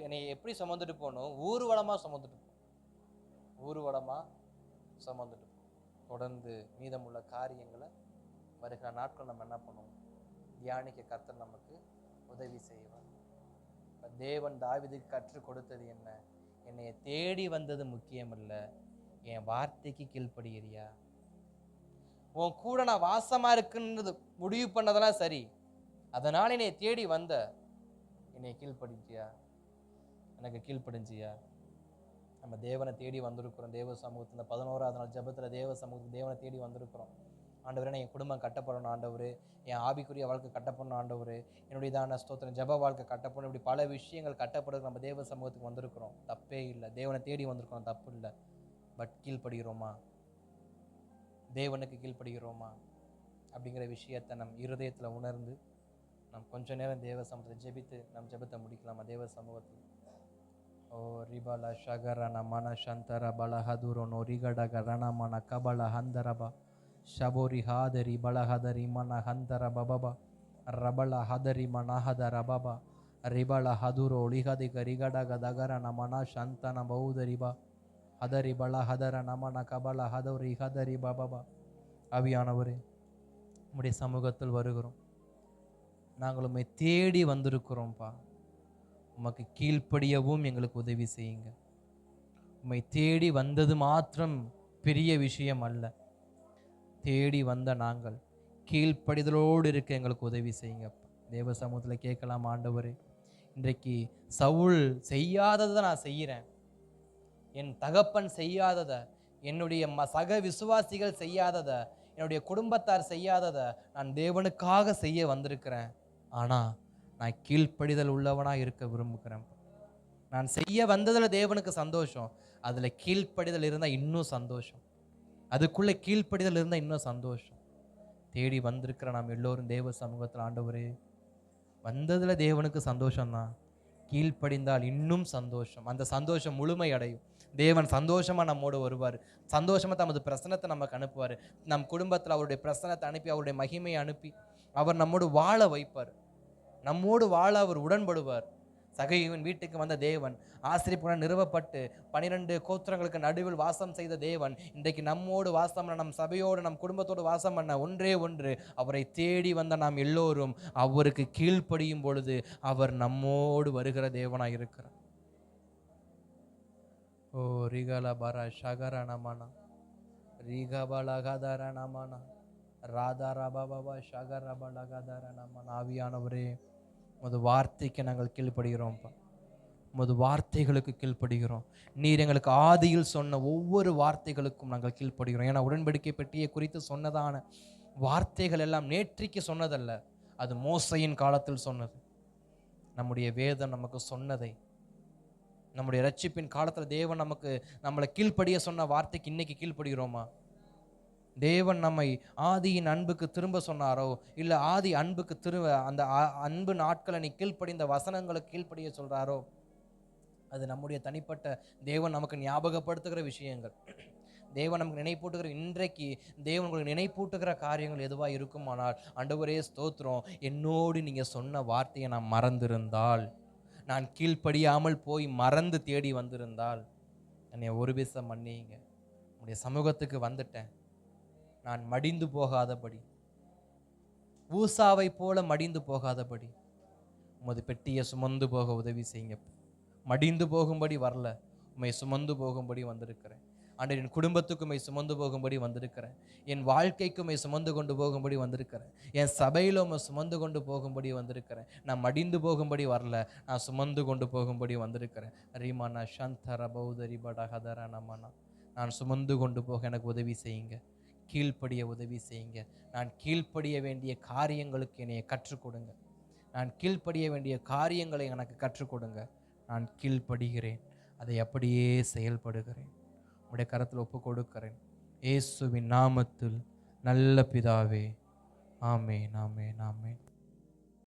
என்னை எப்படி சுமந்துட்டு போகணும்? ஊர்வலமா சுமந்துட்டு போ. ஊர்வலமா சுமந்துட்டு போ. தொடர்ந்து மீதமுள்ள காரியங்களை வருகிற நாட்கள் நம்ம என்ன பண்ணுவோம்? தியானிக்க கர்த்தர் நமக்கு உதவி செய்வார். தேவன் தாவீதுக்கு கற்றுக் கொடுத்தது என்ன? என்னைய தேடி வந்தது முக்கியம் இல்ல, என் வார்த்தைக்கு கீழ்ப்படுகிறியா? உன் கூட நான் வாசமா இருக்குன்றது முடிவு பண்ணதெல்லாம் சரி, அதனால என்னை தேடி வந்த, என்னை கீழ்ப்படிஞ்சியா? எனக்கு கீழ்ப்படிஞ்சியா? நம்ம தேவனை தேடி வந்திருக்கிறோம். தேவ சமூகத்தில் 11ஆவது நாள் ஜெபத்தில் தேவனை தேடி வந்திருக்கிறோம். ஆண்டவரே, என் குடும்பம் கட்டப்படணும் ஆண்டவர், என் ஆவிக்குரிய வாழ்க்கை கட்டப்படணும் ஆண்டவர், என்னுடையதான ஸ்தோத்திரம் ஜெப வாழ்க்கை கட்டப்படணும். இப்படி பல விஷயங்கள் கட்டப்படுறது நம்ம தேவ சமூகத்துக்கு வந்திருக்கிறோம். தப்பே இல்லை. தேவனை தேடி வந்திருக்கிறோம், தப்பு இல்லை. பட் கீழ்ப்படுகிறோமா? தேவனுக்கு கீழ்ப்படுகிறோமா அப்படிங்கிற விஷயத்தை நம் இருதயத்தில் உணர்ந்து நம் கொஞ்ச நேரம் தேவ சமூகத்தை ஜெபித்து நம் ஜெபத்தை முடிக்கலாமா? தேவ சமூகத்தில் ஓ ரிபல ஷகரன மன சந்தர பலஹதுரோ நோ ரிகடக ரணமன கபல ஹந்தரபா ஷபோரி ஹாதரி பலஹதரி மன ஹந்தர பபபா ரபல ஹதரி மனஹதர பபா ரிபல ஹதுரோ லிஹதிக ரிகடக தகரன மன சந்தன பௌதரிபா ஹதரி பல ஹதர நமன கபல ஹதரி ஹதரி பபபா. ஆவியானவரே, உம்முடைய சமூகத்தில் வருகிறோம். நாங்கள் உம்மை தேடி வந்திருக்கிறோம்ப்பா. உமக்கு கீழ்ப்படியவும் எங்களுக்கு உதவி செய்யுங்க. உம்மை தேடி வந்தது மாத்திரம் பெரிய விஷயம் அல்ல. தேடி வந்த நாங்கள் கீழ்ப்படிதலோடு இருக்க எங்களுக்கு உதவி செய்யுங்க. தேவ சமூகத்தில் கேட்கலாம், ஆண்டவரே, இன்றைக்கு சவுல் செய்யாததை நான் செய்கிறேன், என் தகப்பன் செய்யாததை, என்னுடைய சக விசுவாசிகள் செய்யாததை, என்னுடைய குடும்பத்தார் செய்யாததை நான் தேவனுக்காக செய்ய வந்திருக்கிறேன். ஆனால் நான் கீழ்ப்படிதல் உள்ளவனாக இருக்க விரும்புகிறேன். நான் செய்ய வந்ததில் தேவனுக்கு சந்தோஷம், அதில் கீழ்ப்படிதல் இருந்தால் இன்னும் சந்தோஷம், அதுக்குள்ளே கீழ்ப்படிதல் இருந்தால் இன்னும் சந்தோஷம். தேடி வந்திருக்கிற நாம் எல்லோரும் தேவ சமூகத்தில், ஆண்டவரே, வந்ததில் தேவனுக்கு சந்தோஷம்தான், கீழ்ப்படிந்தால் இன்னும் சந்தோஷம். அந்த சந்தோஷம் முழுமை அடையும். தேவன் சந்தோஷமாக நம்மோடு வருவார், சந்தோஷமாக தமது பிரசனத்தை நமக்கு அனுப்புவார். நம் குடும்பத்தில் அவருடைய பிரசனத்தை அனுப்பி, அவருடைய மகிமையை அனுப்பி அவர் நம்மோடு வாழ வைப்பார், நம்மோடு வாழ அவர் உடன்படுவார். சகையின் வீட்டுக்கு வந்த தேவன், ஆசிரியப்புடன் நிறுவப்பட்டு 12 கோத்திரங்களுக்கு நடுவில் வாசம் செய்த தேவன், இன்றைக்கு நம்மோடு வாசம் பண்ண, நம் சபையோடு நம் குடும்பத்தோடு வாசம் பண்ண ஒன்றே ஒன்று, அவரை தேடி வந்த நாம் எல்லோரும் அவருக்கு கீழ்ப்படியும் பொழுது அவர் நம்மோடு வருகிற தேவனாய் இருக்கிறார். ஓ ரிகல பர ஷகரணமனா ரிகபலகதரணமனா ராதாரபாபா ஷகரபலகதரணமனா. ஆவியானவரே, உமது வார்த்தைக்கு நாங்கள் கீழ்ப்படுகிறோம்ப்பா. உமது வார்த்தைகளுக்கு கீழ்ப்படுகிறோம். நீர் எங்களுக்கு ஆதியில் சொன்ன ஒவ்வொரு வார்த்தைகளுக்கும் நாங்கள் கீழ்ப்படுகிறோம். ஏன்னா உடன்படிக்கை பெட்டியை குறித்து சொன்னதான வார்த்தைகள் எல்லாம் நேற்றைக்கு சொன்னதல்ல, அது மோசையின் காலத்தில் சொன்னது. நம்முடைய வேதம் நமக்கு சொன்னதை, நம்முடைய ரட்சிப்பின் காலத்தில் தேவன் நம்மளை கீழ்ப்படிய சொன்ன வார்த்தைக்கு இன்னைக்கு கீழ்ப்படுகிறோமா? தேவன் நம்மை ஆதியின் அன்புக்கு திரும்ப சொன்னாரோ, இல்லை ஆதி அன்புக்கு அந்த அன்பு நாட்களை நீ கீழ்ப்படிந்த வசனங்களுக்கு கீழ்ப்படிய சொல்றாரோ, அது நம்முடைய தனிப்பட்ட தேவன் நமக்கு ஞாபகப்படுத்துகிற விஷயங்கள். தேவன் நமக்கு நினைப்பூட்டுகிற, இன்றைக்கு தேவன் உங்களுக்கு நினைப்பூட்டுகிற காரியங்கள் எதுவாக இருக்குமானால், ஆண்டவரே ஸ்தோத்திரம், என்னோடு நீங்கள் சொன்ன வார்த்தையை நான் மறந்திருந்தால், நான் கீழ்ப்படியாமல் போய் மறந்து தேடி வந்திருந்தால், என்னை ஒரு விஷம் மன்னிங்க. உங்களுடைய சமூகத்துக்கு வந்துட்டேன், நான் மடிந்து போகாதபடி, ஊசாவை போல மடிந்து போகாதபடி உமது பெட்டியை சுமந்து போக உதவி செய்யுங்க. மடிந்து போகும்படி வரல, உம்மை சுமந்து போகும்படி வந்திருக்கிறேன். ஆண்டவர், என் குடும்பத்துக்கு உம்மை சுமந்து போகும்படி வந்திருக்கிறேன். என் வாழ்க்கைக்கு உம்மை சுமந்து கொண்டு போகும்படி வந்திருக்கிறேன். என் சபையில் உம்மை சுமந்து கொண்டு போகும்படி வந்திருக்கிறேன். நான் மடிந்து போகும்படி வரல, நான் சுமந்து கொண்டு போகும்படி வந்திருக்கிறேன். ரீமானா சந்தர பௌதரி படஹதர நமனா. நான் சுமந்து கொண்டு போக எனக்கு உதவி செய்யுங்க, கீழ்ப்படிய உதவி செய்யுங்க. நான் கீழ்ப்படிய வேண்டிய காரியங்களுக்கு என்னை கற்றுக் கொடுங்க. நான் கீழ்ப்படிய வேண்டிய காரியங்களை எனக்கு கற்றுக் கொடுங்க. நான் கீழ்ப்படுகிறேன், அதை அப்படியே செயல்படுகிறேன். உடைய கரத்தில் ஒப்பு கொடுக்கிறேன், இயேசுவின் நாமத்தில் நல்ல பிதாவே. ஆமென், ஆமென், ஆமென்.